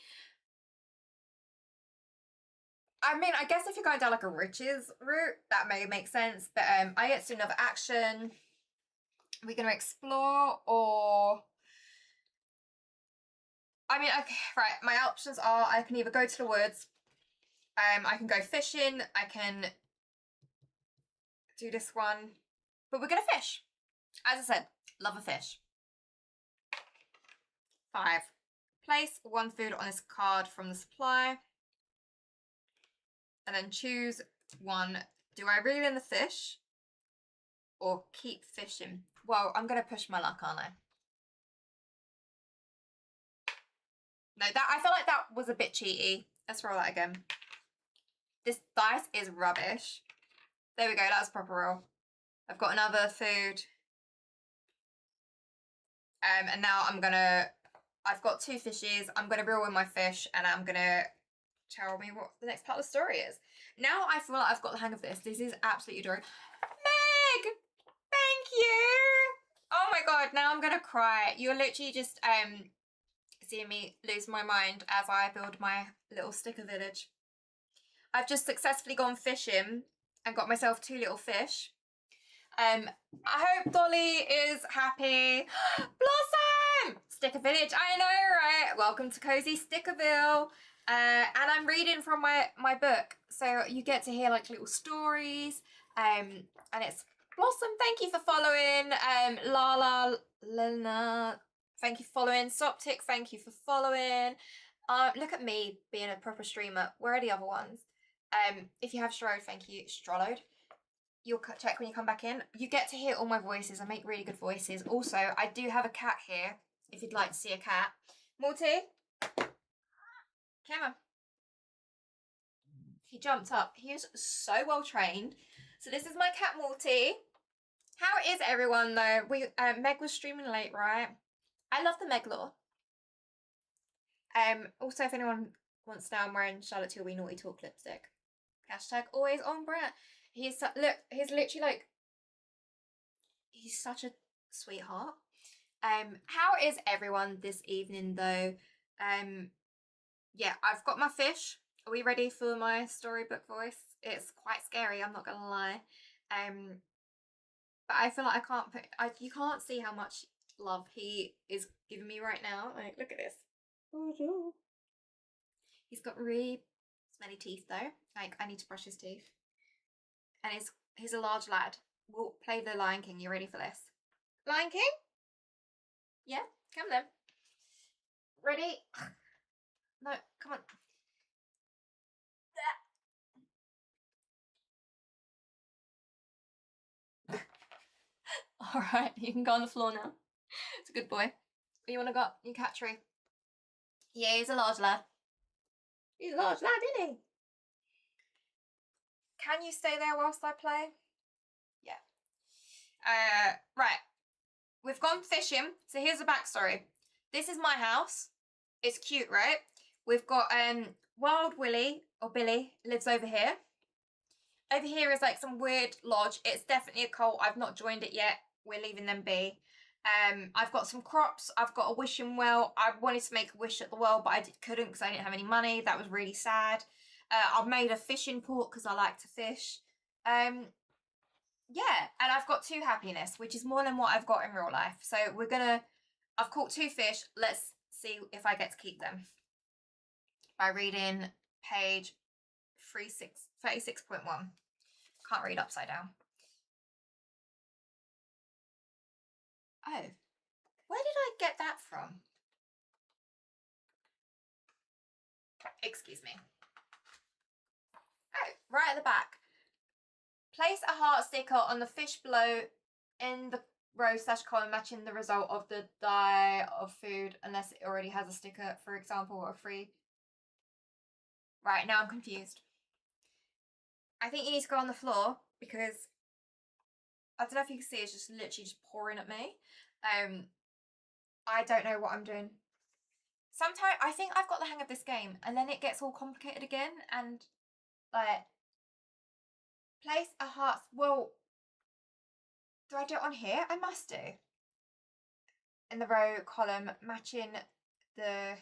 I mean, I guess if you're going down like a riches route, that may make sense. But I get to do another action. We're going to explore, or... I mean, okay, right, my options are I can either go to the woods, I can go fishing, I can do this one, but we're going to fish. As I said, love a fish. 5. Place 1 food on this card from the supply. And then choose 1. Do I reel in the fish or keep fishing? Well, I'm going to push my luck, aren't I? No, I feel like that was a bit cheaty. Let's roll that again. This dice is rubbish. There we go, that's a proper roll. I've got another food. And now I'm gonna I've got 2 fishes. I'm going to reel in my fish and I'm going to tell me what the next part of the story is. Now I feel like I've got the hang of this. This is absolutely adorable. Meg! Thank you! Oh my god, now I'm going to cry. You're literally just seeing me lose my mind as I build my little sticker village. I've just successfully gone fishing and got myself 2 little fish. I hope Dolly is happy. Blossom! Sticker Village, I know, right? Welcome to Cozy Stickerville. And I'm reading from my book. So you get to hear like little stories. And it's Blossom, thank you for following. Lena, thank you for following. Soptic, thank you for following. Look at me being a proper streamer. Where are the other ones? If you have Strode, thank you. Strolode. You'll check when you come back in. You get to hear all my voices. I make really good voices. Also, I do have a cat here, if you'd like to see a cat. Morty, come on. He jumped up. He is so well trained. So this is my cat, Morty. How is everyone, though? Meg was streaming late, right? I love the Meg lore. Also, if anyone wants to know, I'm wearing Charlotte Tilbury Naughty Talk lipstick. Hashtag always on brand. He's look, he's literally like, he's such a sweetheart. How is everyone this evening though? Yeah, I've got my fish. Are we ready for my storybook voice? It's quite scary, I'm not gonna lie. But I feel like I can't put, you can't see how much love he is giving me right now. Like, look at this. He's got really smelly teeth though. Like, I need to brush his teeth. And he's a large lad. We'll play the Lion King. You ready for this? Lion King? Yeah, come then. Ready? No, come on. All right, you can go on the floor now. It's a good boy. You want to go? You cat tree. Yeah, he's a large lad. He's a large lad, isn't he? Can you stay there whilst I play? Yeah. Right. We've gone fishing. So here's the backstory. This is my house. It's cute, right? We've got Wild Willie, or Billy, lives over here. Over here is like some weird lodge. It's definitely a cult. I've not joined it yet. We're leaving them be. I've got some crops. I've got a wishing well. I wanted to make a wish at the well, but I couldn't because I didn't have any money. That was really sad. I've made a fishing port because I like to fish. Yeah, and I've got 2 happiness, which is more than what I've got in real life. So I've caught 2 fish. Let's see if I get to keep them. By reading page 36.1. Can't read upside down. Oh, where did I get that from? Excuse me. Oh, right at the back. Place a heart sticker on the fish below in the row / column matching the result of the die of food unless it already has a sticker, for example, or free. Right, now I'm confused. I think you need to go on the floor because I don't know if you can see, it's just literally just pouring at me. I don't know what I'm doing. Sometimes I think I've got the hang of this game and then it gets all complicated again and like place a heart. Well, do I do it on here? I must do. In the row column matching the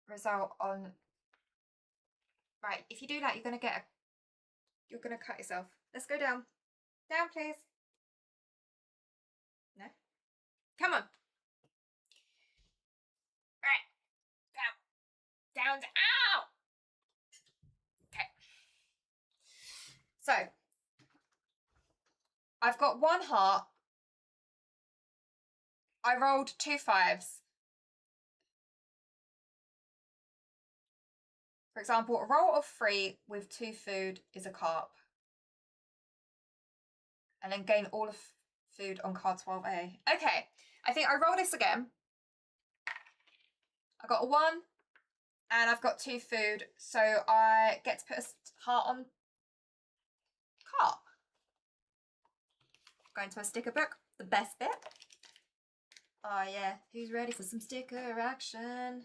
result on. Right, if you do that, you're gonna cut yourself. Let's go down. Down, please. No. Come on. Right. Down. Ow! Okay. So, I've got 1 heart. I rolled 2 5s. For example, a roll of 3 with 2 food is a carp. And then gain all of food on card 12A. Okay, I think I roll this again. I got a 1 and I've got 2 food, so I get to put a heart on carp. Going to a sticker book, the best bit. Oh yeah, who's ready for some sticker action?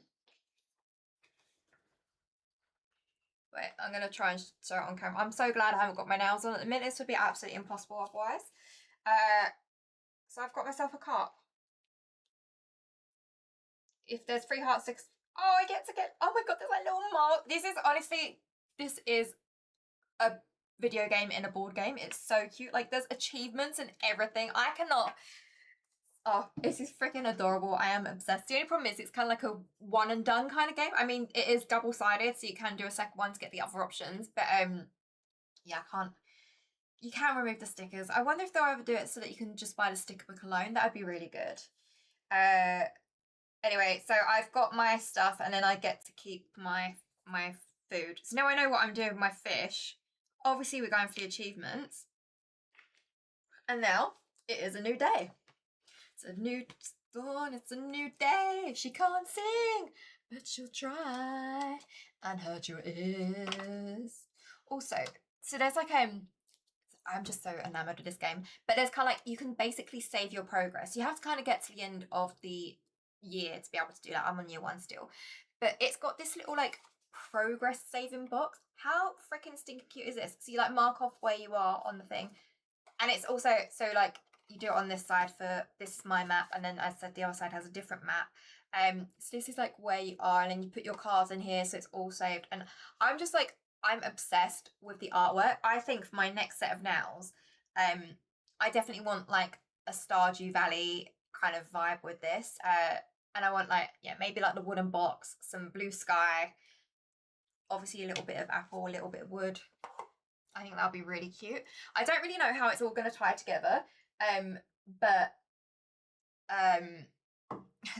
Wait, I'm gonna try and show it on camera. I'm so glad I haven't got my nails on at the minute. This would be absolutely impossible otherwise. So I've got myself a cup. If there's 3 hearts, 6. Oh, I get to get. Oh my god, there's like little mark. This is honestly, this is a video game in a board game. It's so cute. Like there's achievements and everything. I cannot. Oh, this is freaking adorable. I am obsessed. The only problem is it's kind of like a one and done kind of game. I mean, it is double-sided, so you can do a second one to get the other options. But yeah, I can't. You can remove the stickers. I wonder if they'll ever do it so that you can just buy the sticker book alone. That would be really good. Anyway, so I've got my stuff, and then I get to keep my food. So now I know what I'm doing with my fish. Obviously, we're going for the achievements, and now it is a new day. It's a new dawn, it's a new day. She can't sing, but she'll try and hurt your ears. Also, so there's like I'm just so enamored of this game. But there's kind of like you can basically save your progress. You have to kind of get to the end of the year to be able to do that. I'm on year 1 still. But it's got this little like progress saving box. How freaking stinking cute is this? So you like mark off where you are on the thing. And it's also so like you do it on this side for this is my map, and then I said the other side has a different map. So this is like where you are, and then you put your cards in here, so it's all saved. And I'm just like I'm obsessed with the artwork. I think for my next set of nails, I definitely want like a Stardew Valley kind of vibe with this. And I want like yeah maybe like the wooden box, some blue sky, obviously a little bit of apple, a little bit of wood. I think that'll be really cute. I don't really know how it's all going to tie together. But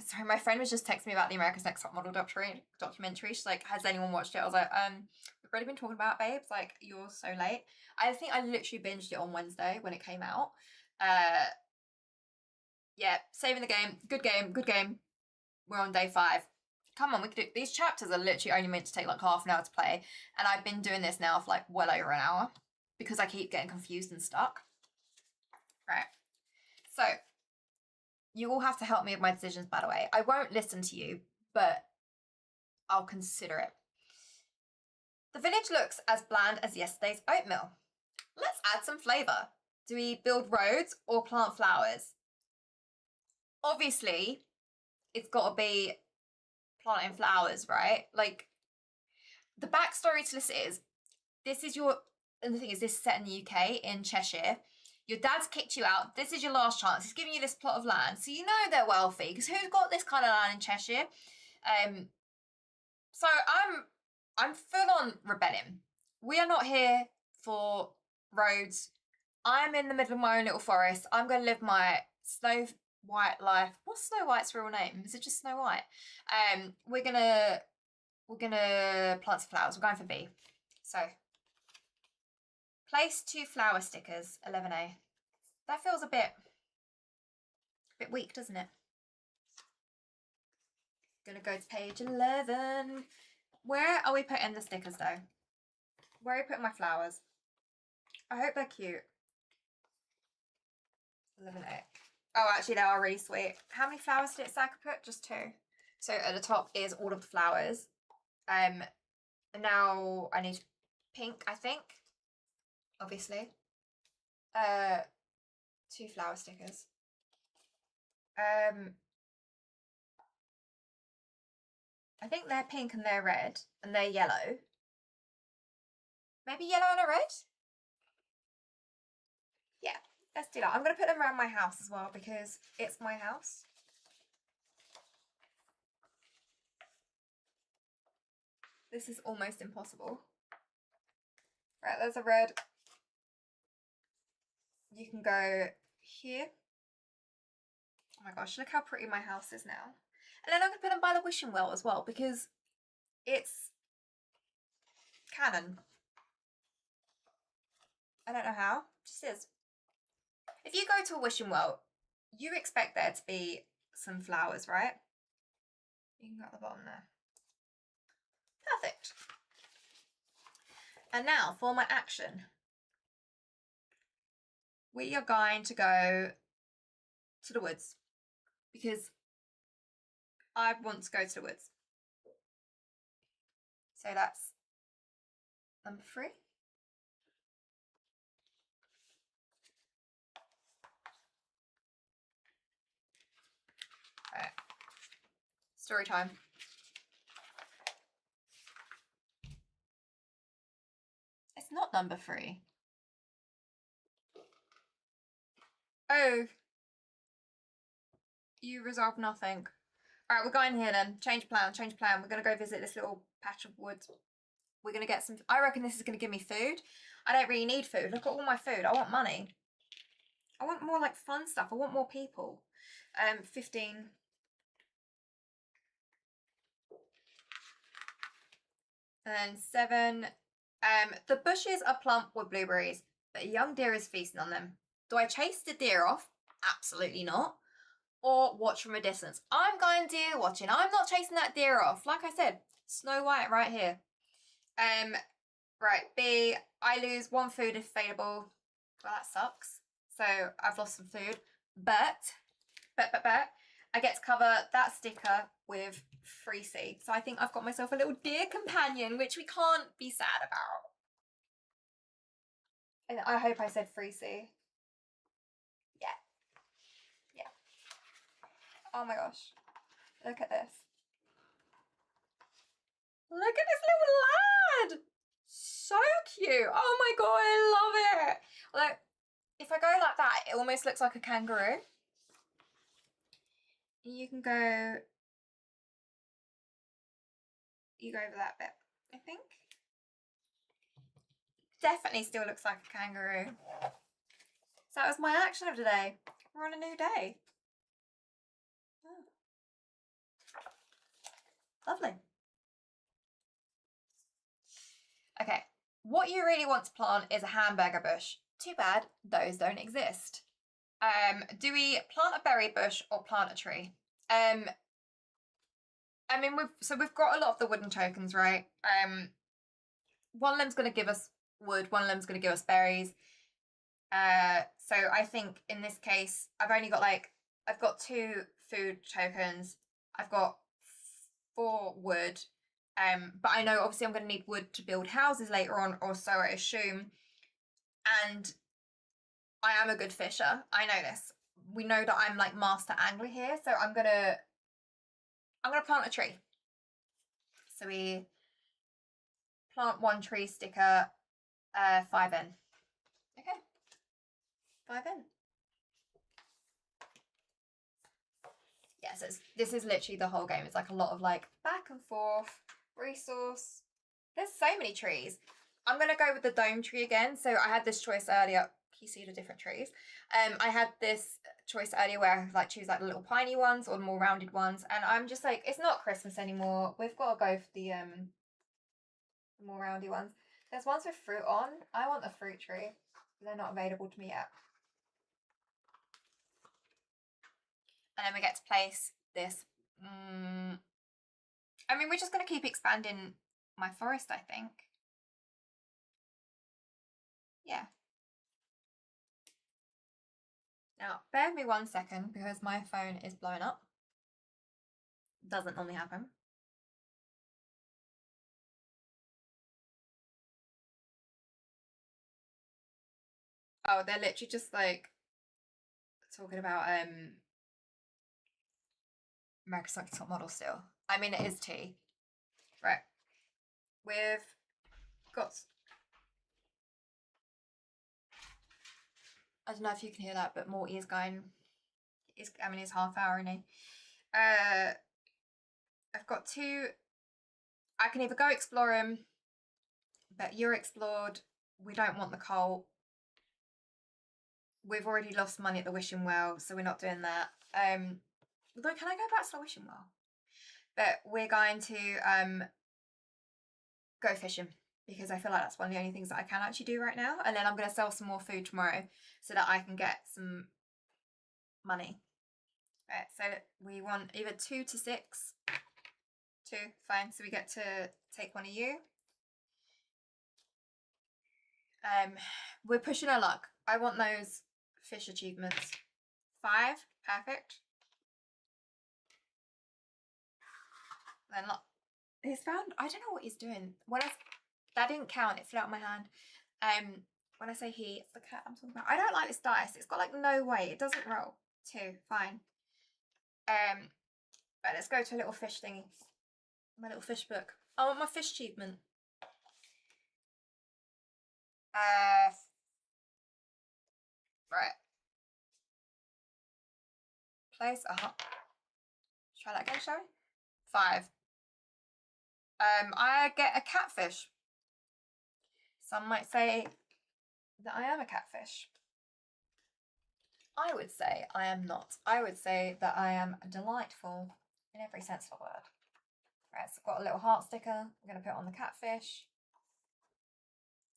sorry, my friend was just texting me about the America's Next Top Model documentary. She's like, has anyone watched it? I was like, we've already been talking about it, babes. Like, you're so late. I think I literally binged it on Wednesday when it came out. Yeah, saving the game. Good game. Good game. We're on day 5. Come on, we could do these chapters are literally only meant to take like half an hour to play, and I've been doing this now for like well over an hour because I keep getting confused and stuck. Right. So you all have to help me with my decisions, by the way. I won't listen to you, but I'll consider it. The village looks as bland as yesterday's oatmeal. Let's add some flavour. Do we build roads or plant flowers? Obviously, it's got to be planting flowers, right? Like, the backstory to this is, and the thing is, this is set in the UK, in Cheshire. Your dad's kicked you out. This is your last chance. He's giving you this plot of land. So you know they're wealthy, because who's got this kind of land in Cheshire? So I'm full on rebelling. We are not here for roads. I'm in the middle of my own little forest. I'm going to live my Snow White life. What's Snow White's real name? Is it just Snow White? We're gonna plant some flowers. We're going for B. So place 2 flower stickers, 11A. That feels a bit weak, doesn't it? Gonna go to page 11. Where are we putting the stickers though? Where are we putting my flowers? I hope they're cute. 11A. Oh, actually, they are really sweet. How many flowers did it say I could put? Just 2. So at the top is all of the flowers. Now I need pink, I think. Obviously. 2 flower stickers. I think they're pink and they're red and they're yellow. Maybe yellow and a red? Yeah, let's do that. I'm going to put them around my house as well because it's my house. This is almost impossible. Right, there's a red. You can go here. Oh my gosh, look how pretty my house is now. And then I'm going to put them by the wishing well as well because it's canon. I don't know how, it just is. If you go to a wishing well, you expect there to be some flowers, right? You can go at the bottom there. Perfect. And now for my action. We are going to go to the woods. because I want to go to the woods. So that's number 3. Right. Story time. It's not number 3. Oh. You resolve nothing. Alright, we're going here then. Change plan, change plan. We're going to go visit this little patch of woods. We're going to get some... I reckon this is going to give me food. I don't really need food. Look at all my food. I want money. I want more like fun stuff. I want more people. 15. And 7. The bushes are plump with blueberries, but a young deer is feasting on them. Do I chase the deer off? Absolutely not. Or watch from a distance. I'm going deer watching. I'm not chasing that deer off. Like I said, Snow White right here. Right, B, I lose 1 food if available. Well, that sucks. So I've lost some food. But, I get to cover that sticker with free C. So I think I've got myself a little deer companion, which we can't be sad about. And I hope I said free C. Yeah. Yeah. Oh my gosh. Look at this. Look at this little lad. So cute. Oh my god, I love it. Like, if I go like that, it almost looks like a kangaroo. You can go... You go over that bit, I think. Definitely still looks like a kangaroo. So that was my action of today. We're on a new day. Oh. Lovely. Okay, what you really want to plant is a hamburger bush. Too bad those don't exist. Do we plant a berry bush or plant a tree? I mean, we've got a lot of the wooden tokens, right? One of them's going to give us wood, one of them's going to give us berries. So I think in this case, I've got 2 food tokens. I've got 4 wood. But I know obviously I'm going to need wood to build houses later on, or so I assume. And I am a good fisher. I know this. We know that I'm like master angler here, so I'm gonna plant a tree. So we plant 1 tree sticker, 5N. Okay, 5N. Yeah, so this is literally the whole game. It's like a lot of like back and forth, resource. There's so many trees. I'm gonna go with the dome tree again. So I had this choice earlier. You see the different trees. I had this choice earlier where I like choose like the little piney ones or the more rounded ones, and I'm just like, it's not Christmas anymore. We've got to go for the more roundy ones. There's ones with fruit on. I want the fruit tree. They're not available to me yet. And then we get to place this. I mean, we're just going to keep expanding my forest, I think. Yeah. Now, bear with me 1 second because my phone is blowing up. Doesn't normally happen. Oh, they're literally just like talking about Microsoft top model still. I mean, it is tea. Right. We've got... I don't know if you can hear that, but Morty is going... It's half hour, isn't he? I've got 2... I can either go explore him, but you're explored. We don't want the coal. We've already lost money at the wishing well, so we're not doing that. Although, can I go back to the wishing well? But we're going to go fishing because I feel like that's one of the only things that I can actually do right now. And then I'm going to sell some more food tomorrow so that I can get some money. Right, so we want either 2 to 6. 2, fine. So we get to take one of you. We're pushing our luck. I want those fish achievements. 5, perfect. Then look, he's found, I don't know what he's doing. That didn't count, it flew out of my hand. When I say he, it's the cat I'm talking about. I don't like this dice. It's got like no weight. It doesn't roll. 2, fine. Right, let's go to a little fish thingy. My little fish book. I want my fish achievement. Right. Place a hot. Try that again, shall we? 5. I get a catfish. Some might say that I am a catfish. I would say I am not. I would say that I am delightful in every sense of the word. Right, so I've got a little heart sticker. I'm going to put it on the catfish.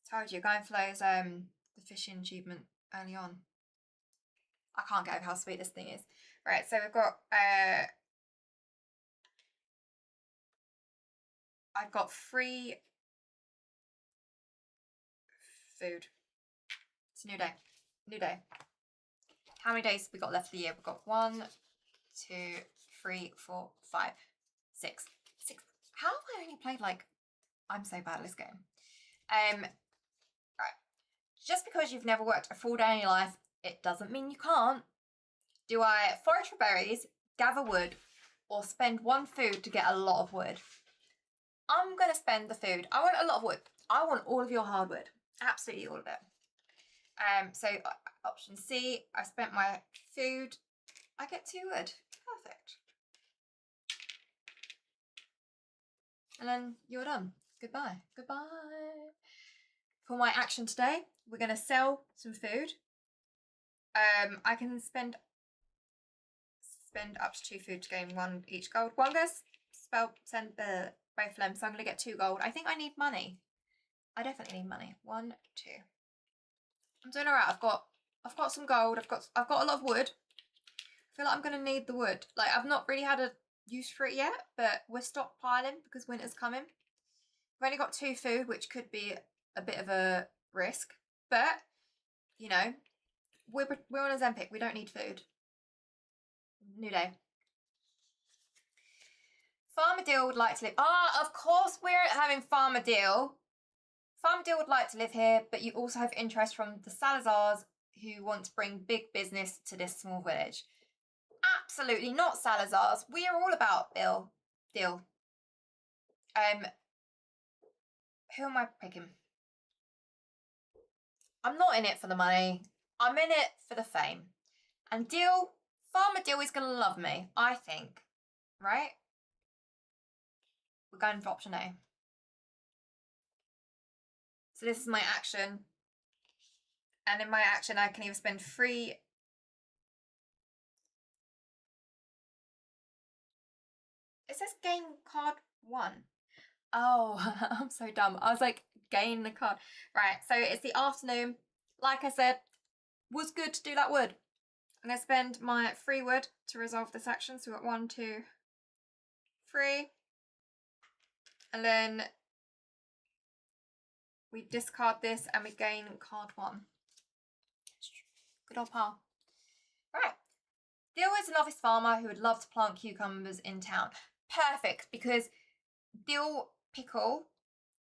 Told you, going for those, the fishing achievement early on. I can't get over how sweet this thing is. Right, so we've got, I've got free food. It's a new day. New day. How many days have we got left of the year? We've got 1, 2, 3, 4, 5, 6. How have I only played like, I'm so bad at this game. Right. Just because you've never worked a full day in your life, it doesn't mean you can't. Do I forage for berries, gather wood, or spend 1 food to get a lot of wood? I'm going to spend the food. I want a lot of wood. I want all of your hardwood. Absolutely all of it. So option C, I spent my food. I get 2 wood. Perfect. And then you're done. Goodbye. Goodbye. For my action today, we're going to sell some food. I can spend up to 2 food to gain 1 each gold. Well, I'm going to send both of them, so I'm going to get 2 gold. I think I need money. I definitely need money. 1, 2. I'm doing alright. I've got some gold. I've got a lot of wood. I feel like I'm going to need the wood. Like, I've not really had a use for it yet, but we're stockpiling because winter's coming. I've only got 2 food, which could be a bit of a risk, but you know, we're on a Zempic. We don't need food. New day. Farmadil would like to live. Ah, of course we're having Farmadil. Farmadil would like to live here, but you also have interest from the Salazars who want to bring big business to this small village. Absolutely not, Salazars. We are all about deal. Who am I picking? I'm not in it for the money. I'm in it for the fame. And Farmer Dill is going to love me, I think. Right? We're going for option A. So this is my action. And in my action, I can either spend 3... It says gain card 1. Oh, I'm so dumb. I was like, gain the card. Right, so it's the afternoon. Like I said, was good to do that wood. I'm going to spend my 3 wood to resolve this action. So we've got 1, 2, 3. And then we discard this and we gain card 1. Good old pal. Right. Dill is a novice farmer who would love to plant cucumbers in town. Perfect, because dill pickle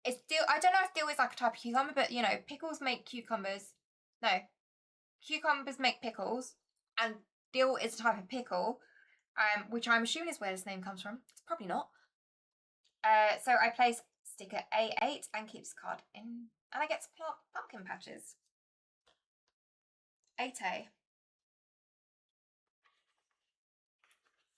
is dill. I don't know if dill is like a type of cucumber, but you know, pickles make cucumbers. No, cucumbers make pickles, and dill is a type of pickle, which I'm assuming is where this name comes from. It's probably not. So I place sticker A8 and keeps the card in, and I get to plant pumpkin patches. 8A.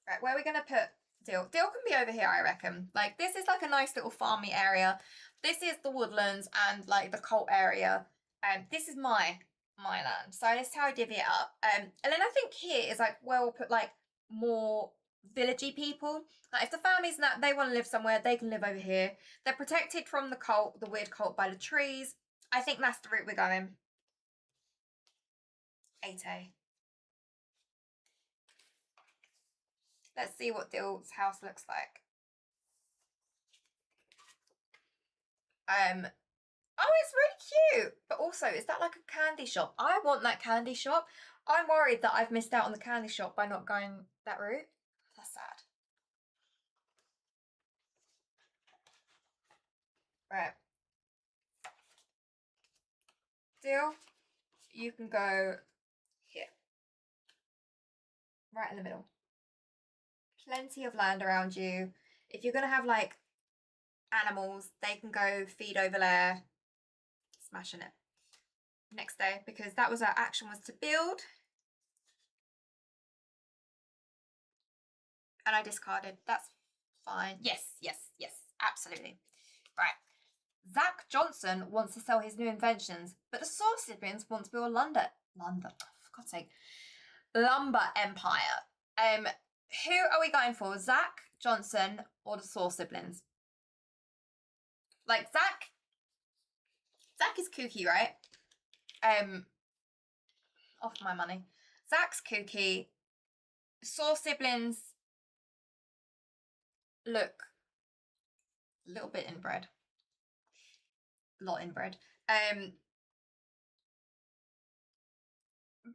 Right, where are we going to put Dill? Dill can be over here, I reckon. Like, this is like a nice little farmy area. This is the woodlands and like the cult area. This is my land. So this is how I divvy it up. And then I think here is like where we'll put like more villagey people. Like if the families that they want to live somewhere, they can live over here. They're protected from the cult, the weird cult, by the trees. I think that's the route we're going. 8A. Let's see what Dill's house looks like. Oh, it's really cute. But also, is that like a candy shop? I want that candy shop. I'm worried that I've missed out on the candy shop by not going that route. That's sad. Right. Deal. You can go here. Right in the middle. Plenty of land around you. If you're going to have like animals, they can go feed over there. Smashing it. Next day, because that was our action, was to build. And I discarded. That's fine. Yes, yes, yes. Absolutely. Right. Zach Johnson wants to sell his new inventions, but the Saw siblings want to build a lumber, for God's sake, lumber empire. Who are we going for? Zach Johnson or the Saw siblings? Like Zach is kooky, right? Off my money. Zach's kooky. Saw siblings look a little bit inbred. A lot inbred.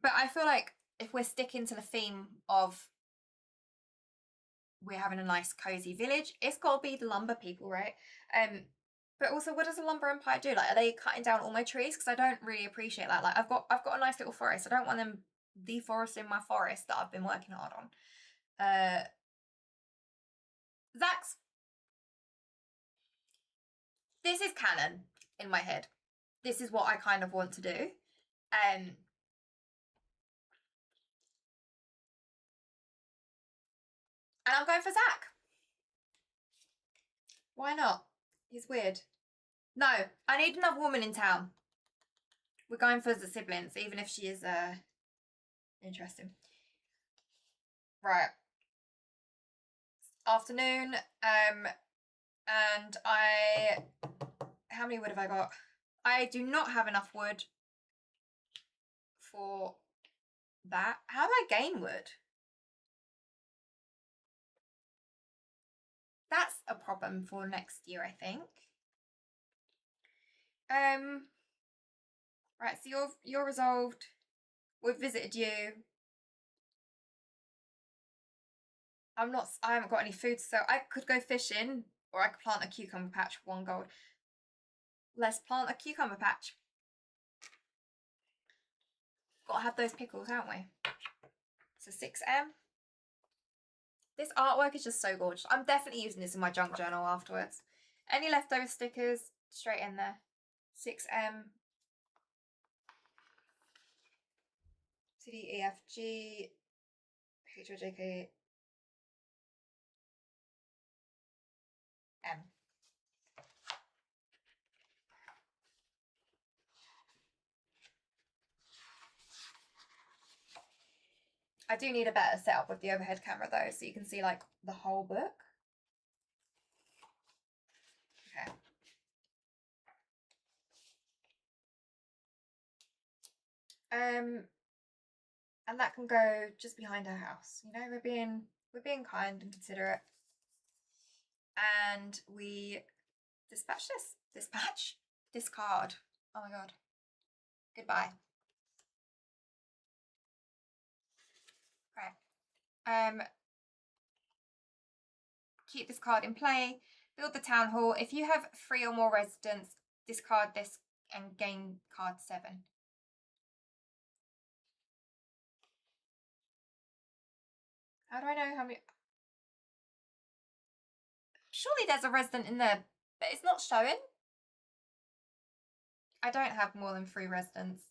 But I feel like if we're sticking to the theme of we're having a nice cozy village, it's got to be the lumber people, right? But also, what does a lumber empire do? Like, are they cutting down all my trees? Because I don't really appreciate that. Like, I've got a nice little forest. I don't want them deforesting my forest that I've been working hard on. Zach's. This is canon in my head. This is what I kind of want to do. And I'm going for Zach. Why not? He's weird. No, I need another woman in town. We're going for the siblings, even if she is interesting. Right. Afternoon. And how many wood have I got? I do not have enough wood for that. How do I gain wood? That's a problem for next year, I think. Right, so you're resolved. We've visited you. I haven't got any food, so I could go fishing, or I could plant a cucumber patch for 1 gold. Let's plant a cucumber patch. Gotta have those pickles, haven't we? So 6M. This artwork is just so gorgeous. I'm definitely using this in my junk journal afterwards. Any leftover stickers, straight in there. 6M. C, D, E, F, G, H, I, J, K, M. I do need a better setup with the overhead camera though, so you can see like the whole book. Okay. And that can go just behind her house. You know, we're being kind and considerate. And we discard. Oh my god. Goodbye. Right. Keep this card in play. Build the town hall. If you have 3 or more residents, discard this and gain card 7. How do I know how many? Surely there's a resident in there, but it's not showing. I don't have more than 3 residents.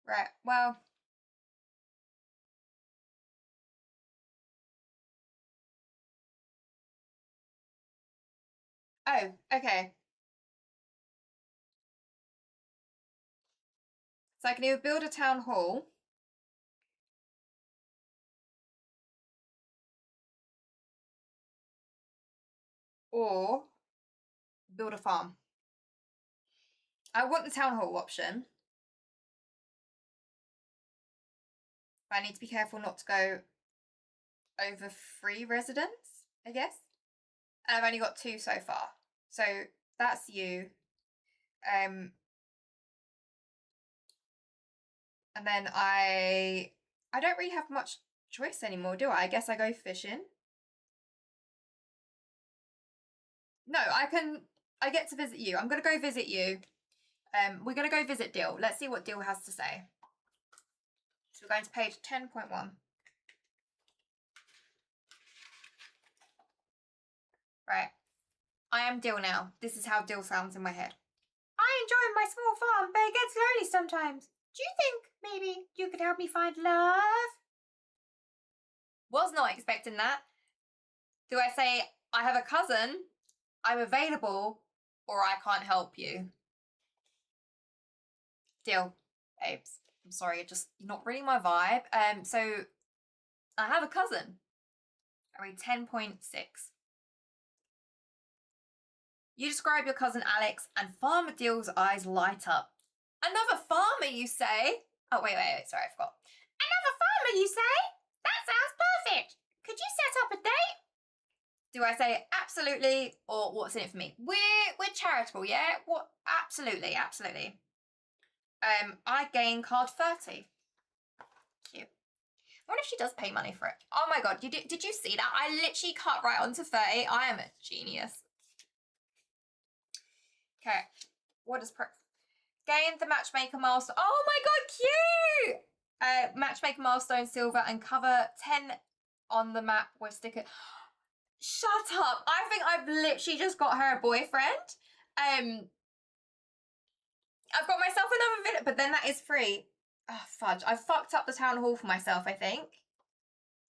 Right, well. Oh, okay. So I can either build a town hall or build a farm. I want the town hall option. But I need to be careful not to go over 3 residents, I guess. And I've only got 2 so far. So that's you. And then I don't really have much choice anymore, do I? I guess I go fishing. No, I get to visit you. I'm gonna go visit you. We're gonna go visit Dill. Let's see what Dill has to say. So we're going to page 10.1. Right. I am Dill now. This is how Dill sounds in my head. I enjoy my small farm, but it gets lonely sometimes. Do you think maybe you could help me find love? Was not expecting that. Do I say, I have a cousin, I'm available, or I can't help you? Dill, babes. I'm sorry, it's just not really my vibe. So I have a cousin. I read 10.6. You describe your cousin Alex, and Farmer Dill's eyes light up. Another farmer, you say? Oh, wait, sorry, I forgot. Another farmer, you say? That sounds perfect. Could you set up a date? Do I say absolutely, or what's in it for me? We're charitable, yeah? What? Absolutely. I gain card 30. Cute. I wonder if she does pay money for it. Oh my god, did you see that? I literally cut right onto 30. I am a genius. Okay, what does gain the matchmaker milestone? Oh my god, cute! Matchmaker milestone silver and cover 10 on the map with sticker. Shut up! I think I've literally just got her a boyfriend. I've got myself another village, but then that is free. Oh, fudge. I've fucked up the town hall for myself, I think.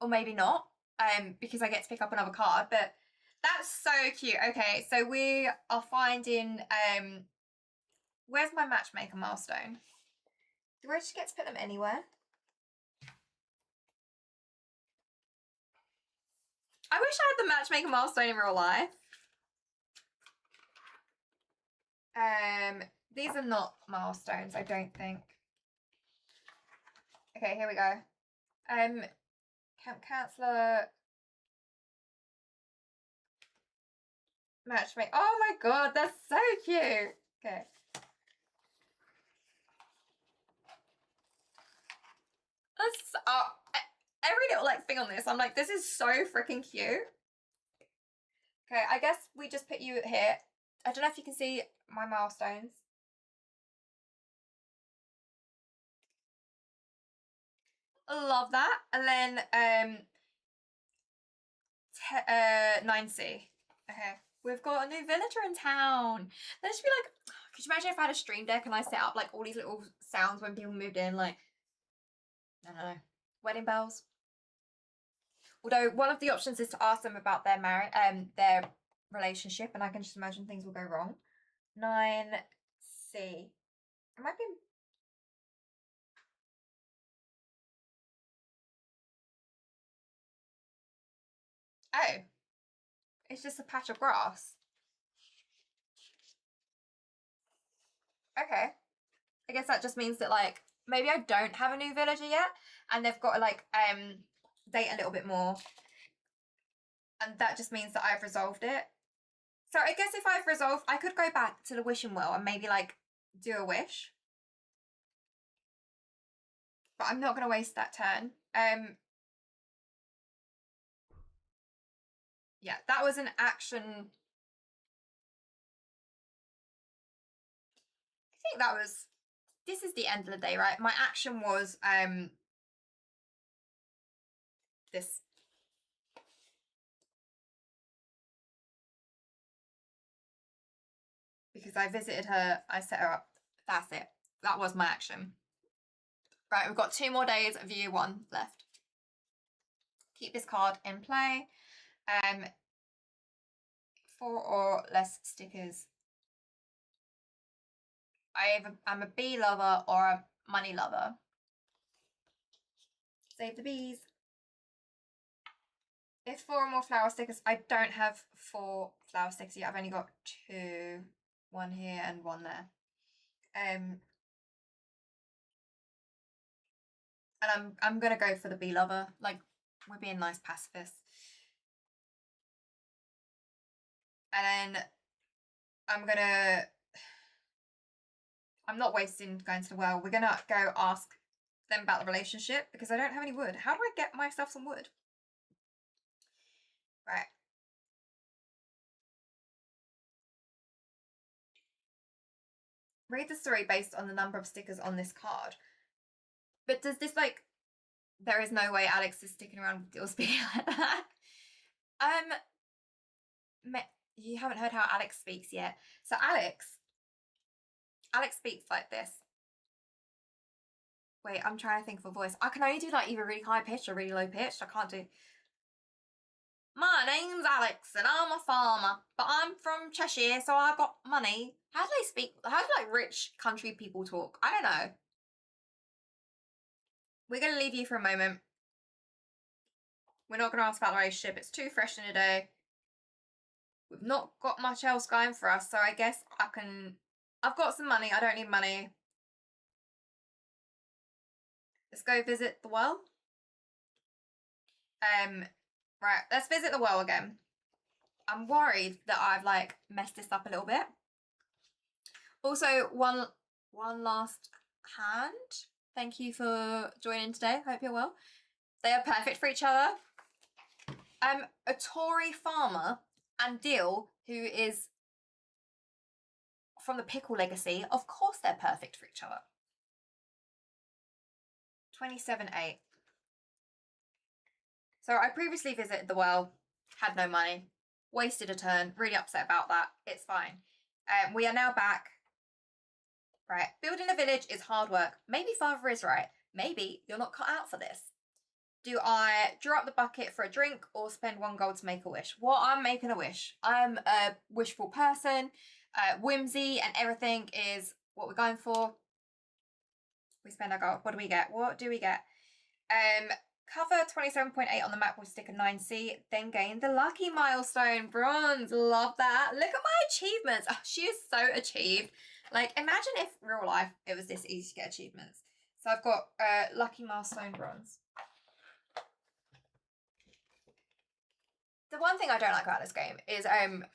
Or maybe not, because I get to pick up another card, but that's so cute. Okay, so we are finding, where's my matchmaker milestone? Do I just get to put them anywhere? I wish I had the matchmaker milestone in real life. These are not milestones, I don't think. Okay, here we go. Camp counselor. Matchmake. Oh my god, that's so cute. Okay. That's every little like thing on this, I'm like, this is so freaking cute. Okay, I guess we just put you here. I don't know if you can see my milestones. I love that. And then 9C. Okay, we've got a new villager in town. Let's just be like, could you imagine if I had a stream deck and I set up like all these little sounds when people moved in, like, I don't know, wedding bells. Although one of the options is to ask them about their their relationship, and I can just imagine things will go wrong. 9C. Am I being... Oh. It's just a patch of grass. Okay. I guess that just means that, like, maybe I don't have a new villager yet, and they've got to, like, date a little bit more. And that just means that I've resolved it. So I guess if I've resolved, I could go back to the wishing well and maybe, like, do a wish. But I'm not going to waste that turn. Yeah, that was an action. I think that was... This is the end of the day, right? My action was this. Because I visited her, I set her up. That's it. That was my action. Right, we've got 2 more days of year 1 left. Keep this card in play. 4 or less stickers. I'm a bee lover or a money lover. Save the bees. If 4 or more flower stickers, I don't have 4 flower stickers yet. I've only got 2. 1 here and 1 there. And I'm gonna go for the bee lover. Like, we're being nice pacifists. And then I'm not wasting going to the well. We're gonna go ask them about the relationship because I don't have any wood. How do I get myself some wood? Right. Read the story based on the number of stickers on this card. But does this, like, there is no way Alex is sticking around with Dilsby like that. You haven't heard how Alex speaks yet. So Alex speaks like this. Wait, I'm trying to think of a voice. I can only do like either really high pitched or really low pitched. I can't do. My name's Alex and I'm a farmer, but I'm from Cheshire, so I got money. How do they speak? How do like rich country people talk? I don't know. We're going to leave you for a moment. We're not going to ask about the relationship. It's too fresh in a day. We've not got much else going for us, so I guess I've got some money. I don't need money. Let's go visit the well. Right, let's visit the well again. I'm worried that I've like messed this up a little bit. Also, one last hand. Thank you for joining today. Hope you're well. They are perfect for each other. A Tory farmer and Dill, who is from the Pickle legacy, of course they're perfect for each other. 27.8. So I previously visited the well, had no money, wasted a turn, really upset about that. It's fine. We are now back. Right, building a village is hard work. Maybe Father is right. Maybe you're not cut out for this. Do I draw up the bucket for a drink or spend 1 gold to make a wish? Well, I'm making a wish. I'm a wishful person. Whimsy and everything is what we're going for. We spend our gold. What do we get? What do we get? Cover 27.8 on the map with sticker 9C. Then gain the lucky milestone. Bronze. Love that. Look at my achievements. Oh, she is so achieved. Like, imagine if real life it was this easy to get achievements. So I've got lucky milestone bronze. The one thing I don't like about this game is, and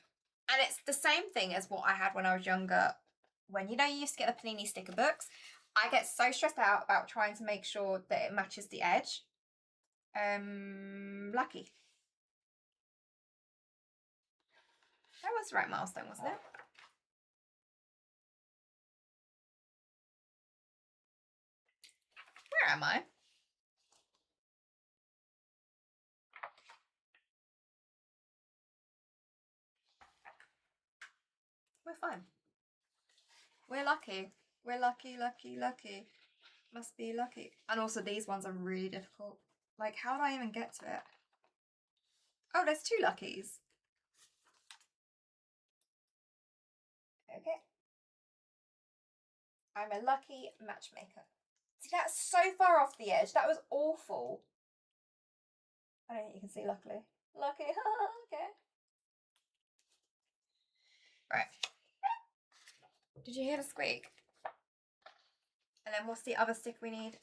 it's the same thing as what I had when I was younger, when, you know, you used to get the Panini sticker books. I get so stressed out about trying to make sure that it matches the edge. Lucky. That was the right milestone, wasn't it? Where am I? We're fine. We're lucky. We're lucky, lucky, lucky. Must be lucky. And also these ones are really difficult. Like, how do I even get to it? Oh, there's 2 luckies. Okay. I'm a lucky matchmaker. See, that's so far off the edge. That was awful. I don't think you can see, luckily. Lucky, okay. Right. Did you hear the squeak? And then what's the other stick we need?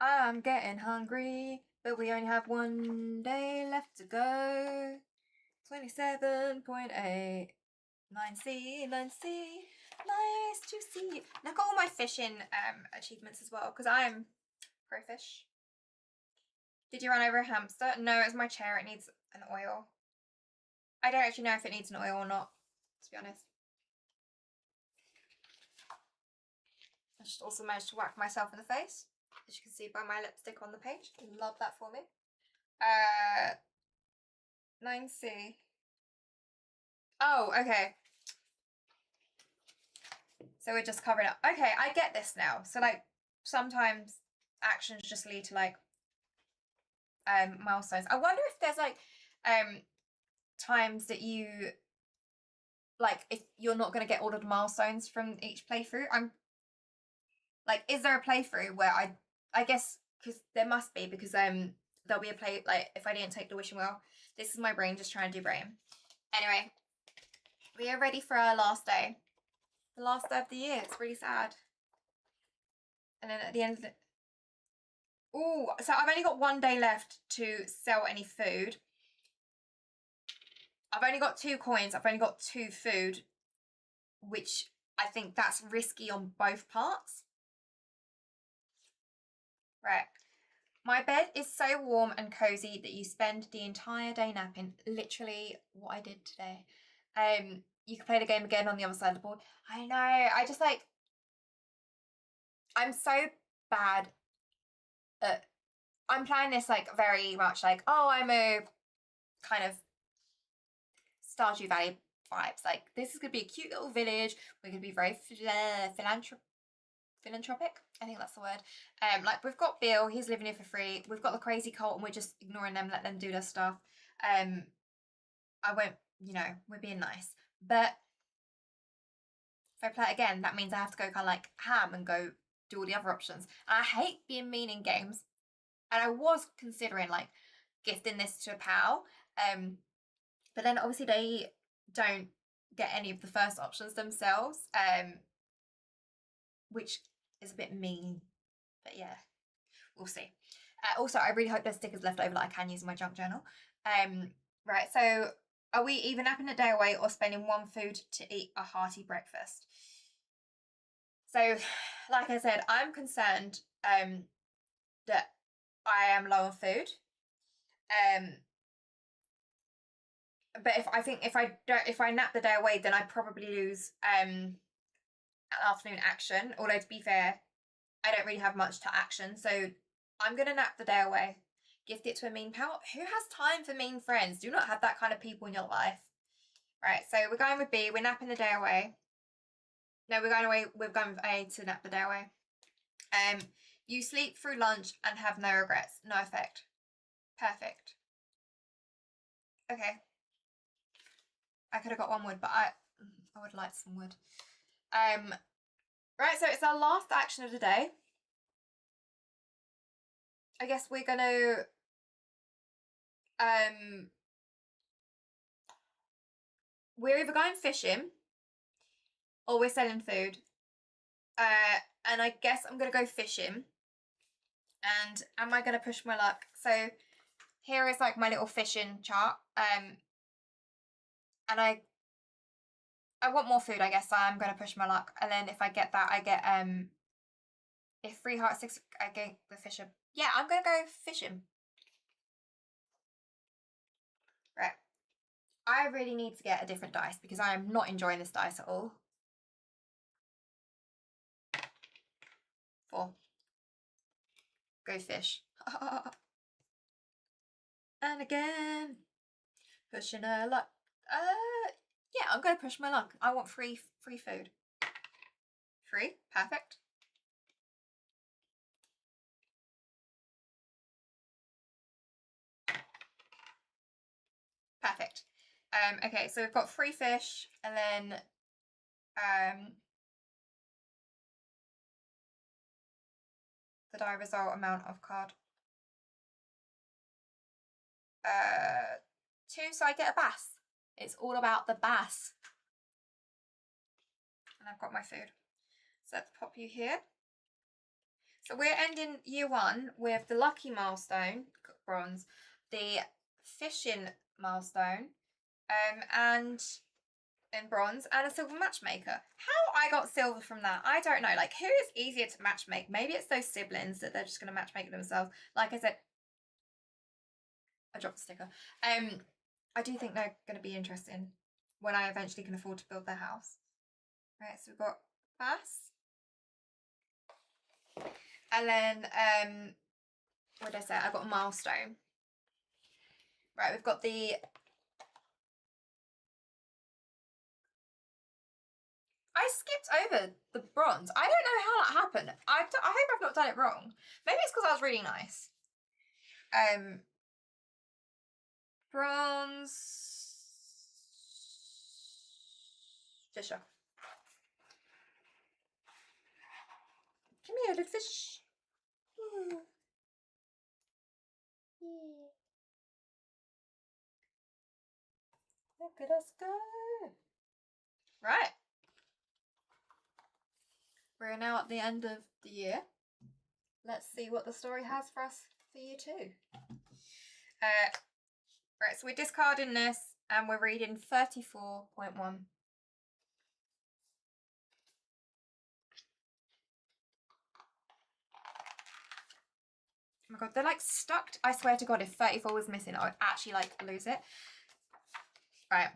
I'm getting hungry, but we only have 1 day left to go. 27.8. 9C, 9C. Nice to see you. And I've got all my fishing achievements as well, because I'm pro fish. Did you run over a hamster? No, it's my chair. It needs an oil. I don't actually know if it needs an oil or not, to be honest. I just also managed to whack myself in the face, as you can see by my lipstick on the page. Love that for me. 9C. Oh, okay. So we're just covering up. Okay, I get this now. So like sometimes actions just lead to like milestones. I wonder if there's like times that you like, if you're not going to get all of the milestones from each playthrough. I'm like, is there a playthrough where I guess, because there must be, because there'll be a play, like if I didn't take the wishing well. This is my brain just trying to do brain. Anyway, we are ready for our last day. The last day of the year. It's really sad. And then at the end of the... Oh, so I've only got 1 day left to sell any food. I've only got 2 coins. I've only got 2 food, which I think that's risky on both parts. Right. My bed is so warm and cozy that you spend the entire day napping. Literally what I did today. You can play the game again on the other side of the board. I know. I just like, I'm so bad at, I'm playing this like very much like, oh, I'm a kind of Stardew Valley vibes. Like, this is going to be a cute little village. We're going to be very philanthropic. I think that's the word. Like, we've got Bill. He's living here for free. We've got the crazy cult and we're just ignoring them, let them do their stuff. I won't, you know, we're being nice. But if I play it again, that means I have to go kind of like ham and go do all the other options. And I hate being mean in games. And I was considering like gifting this to a pal. But then obviously they don't get any of the first options themselves, which is a bit mean. But yeah, we'll see. Also, I really hope there's stickers left over that I can use in my junk journal. Right, so are we either napping a day away or spending one food to eat a hearty breakfast? So, like I said, I'm concerned that I am low on food. But if I nap the day away, then I probably lose an afternoon action. Although to be fair, I don't really have much to action, so I'm gonna nap the day away. Gift it to a mean pal. Who has time for mean friends? Do not have that kind of people in your life. Right, so we're going with B. We're napping the day away. No, we're going away. We're going with A to nap the day away. You sleep through lunch and have no regrets. No effect. Perfect. Okay. I could have got one wood, but I would like some wood. Right, so it's our last action of the day. I guess we're gonna we're either going fishing or we're selling food. And I guess I'm gonna go fishing. And am I gonna push my luck? So here is like my little fishing chart. And I want more food, I guess, so I'm gonna push my luck. And then if I get that, I get if 3 hearts 6, I get the fishing. Yeah, I'm gonna go fishing. Right. I really need to get a different dice because I am not enjoying this dice at all. 4. Go fish. And again, pushing her luck. Yeah, I'm gonna push my luck. I want free food. 3, perfect. Perfect. Okay, so we've got 3 fish, and then the die result amount of card. 2, so I get a bass. It's all about the bass. And I've got my food. So let's pop you here. So we're ending year 1 with the lucky milestone, bronze, the fishing milestone, and in bronze, and a silver matchmaker. How I got silver from that, I don't know. Like, who is easier to matchmake? Maybe it's those siblings that they're just going to matchmake themselves. Like I said, I dropped the sticker. I do think they're going to be interesting when I eventually can afford to build their house. Right, so we've got bass. And then, what did I say? I've got a milestone. Right, we've got the... I skipped over the bronze. I don't know how that happened. I hope I've not done it wrong. Maybe it's because I was really nice. Bronze... Fisher. Come here, little fish. Yeah. Look at us go. Right. We're now at the end of the year. Let's see what the story has for us for year 2. Right, so we're discarding this and we're reading 34.1. my god, they're like stuck. I swear to god, if 34 was missing, I would actually like lose it. Right.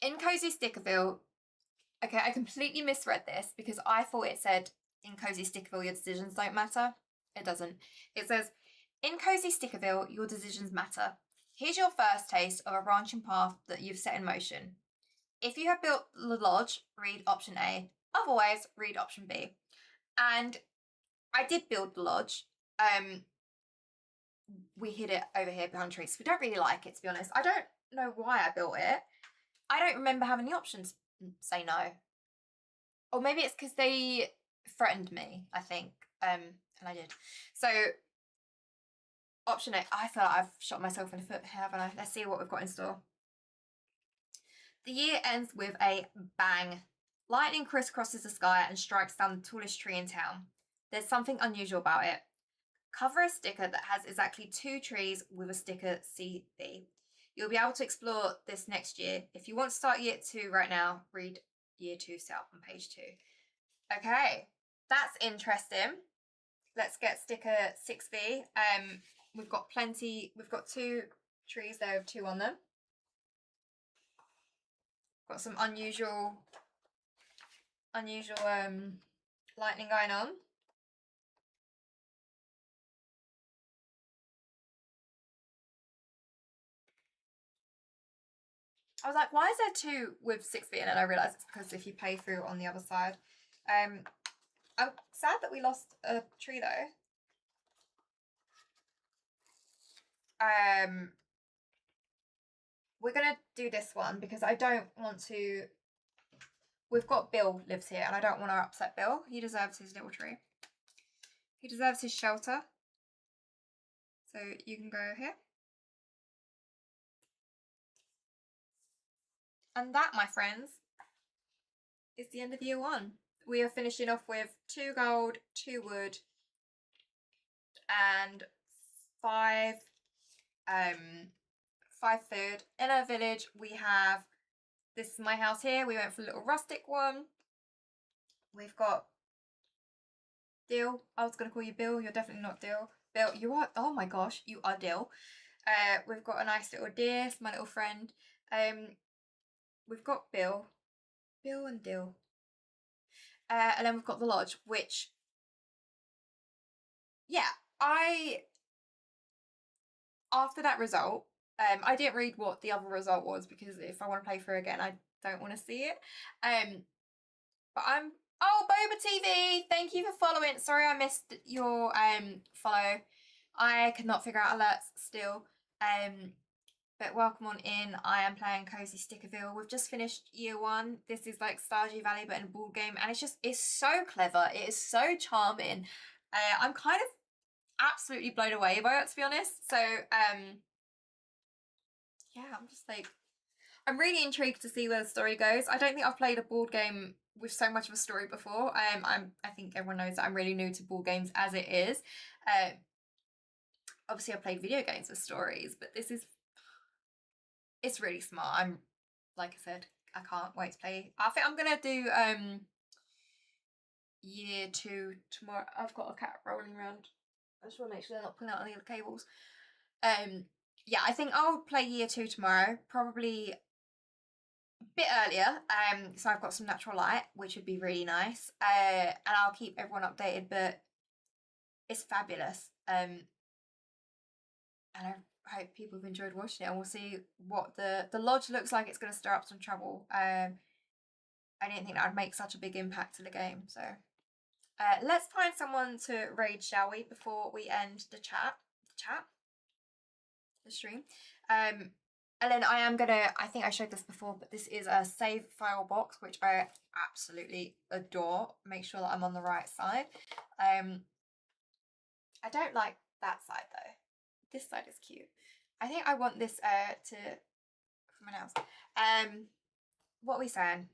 In Cozy Stickerville, okay, I completely misread this because I thought it said in Cozy Stickerville your decisions don't matter. It doesn't. It says, in Cozy Stickerville, your decisions matter. Here's your first taste of a branching path that you've set in motion. If you have built the lodge, read option A. Otherwise, read option B. And I did build the lodge. We hid it over here behind trees. We don't really like it, to be honest. I don't know why I built it. I don't remember having the options say no. Or maybe it's because they threatened me, I think. And I did. So, option A. I feel like I've shot myself in the foot, haven't I? Let's see what we've got in store. The year ends with a bang. Lightning crisscrosses the sky and strikes down the tallest tree in town. There's something unusual about it. Cover a sticker that has exactly 2 trees with a sticker CB. You'll be able to explore this next year. If you want to start year 2 right now, read year 2 setup on page 2. Okay, that's interesting. Let's get sticker 6B. We've got plenty. We've got 2 trees there with 2 on them. Got some unusual lightning going on. I was like, why is there 2 with 6B? And then I realised it's because if you play through on the other side. I'm sad that we lost a tree though. We're gonna do this one because I don't want to. We've got Bill lives here and I don't want to upset Bill. He deserves his little tree. He deserves his shelter. So you can go here. And that, my friends, is the end of year 1. We are finishing off with 2 gold, 2 wood, and 5 food. In our village, we have, this is my house here. We went for a little rustic one. We've got Dill. I was going to call you Bill. You're definitely not Dill. Bill, you are, oh my gosh, you are Dill. We've got a nice little deer, it's my little friend. We've got Bill and Dill. And then we've got the lodge, which, yeah, after that result, I didn't read what the other result was because if I want to play through again, I don't want to see it. But oh, Boba TV, thank you for following. Sorry I missed your follow. I could not figure out alerts still. But welcome on in. I am playing Cozy Stickerville. We've just finished year 1. This is like Stardew Valley but in a board game, and it's so clever. It is so charming. I'm kind of absolutely blown away by it, to be honest. So yeah, I'm just like, I'm really intrigued to see where the story goes. I don't think I've played a board game with so much of a story before. I think everyone knows that I'm really new to board games as it is. Obviously I've played video games with stories, but it's really smart. I'm, like I said, I can't wait to play. I think I'm gonna do year 2 tomorrow. I've got a cat rolling around. I just want to make sure they're not pulling out any of the cables. Yeah, I think I'll play year 2 tomorrow, probably a bit earlier. So I've got some natural light, which would be really nice. And I'll keep everyone updated, but it's fabulous. And I hope people have enjoyed watching it, and we'll see what the lodge looks like. It's going to stir up some trouble. I didn't think that would make such a big impact to the game, so let's find someone to raid, shall we, before we end the stream. And then I am gonna, I think I showed this before, but this is a save file box, which I absolutely adore. Make sure that I'm on the right side. I don't like that side though. This side is cute. I think I want this to someone else. What are we saying?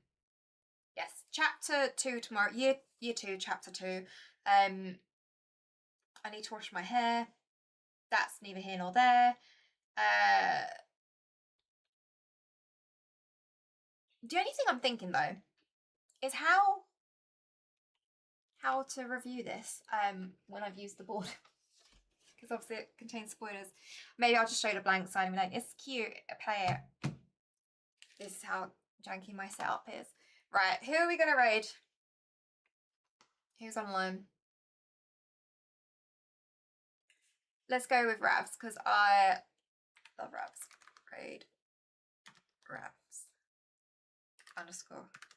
Yes, chapter 2 tomorrow. Year 2, chapter 2. I need to wash my hair. That's neither here nor there. The only thing I'm thinking though is how how to review this when I've used the board. Because obviously it contains spoilers. Maybe I'll just show the blank side and be like, it's cute, play it. This is how janky my setup is. Right, who are we going to raid? Who's online? Let's go with Ravs, because I love Ravs. Raid Ravs _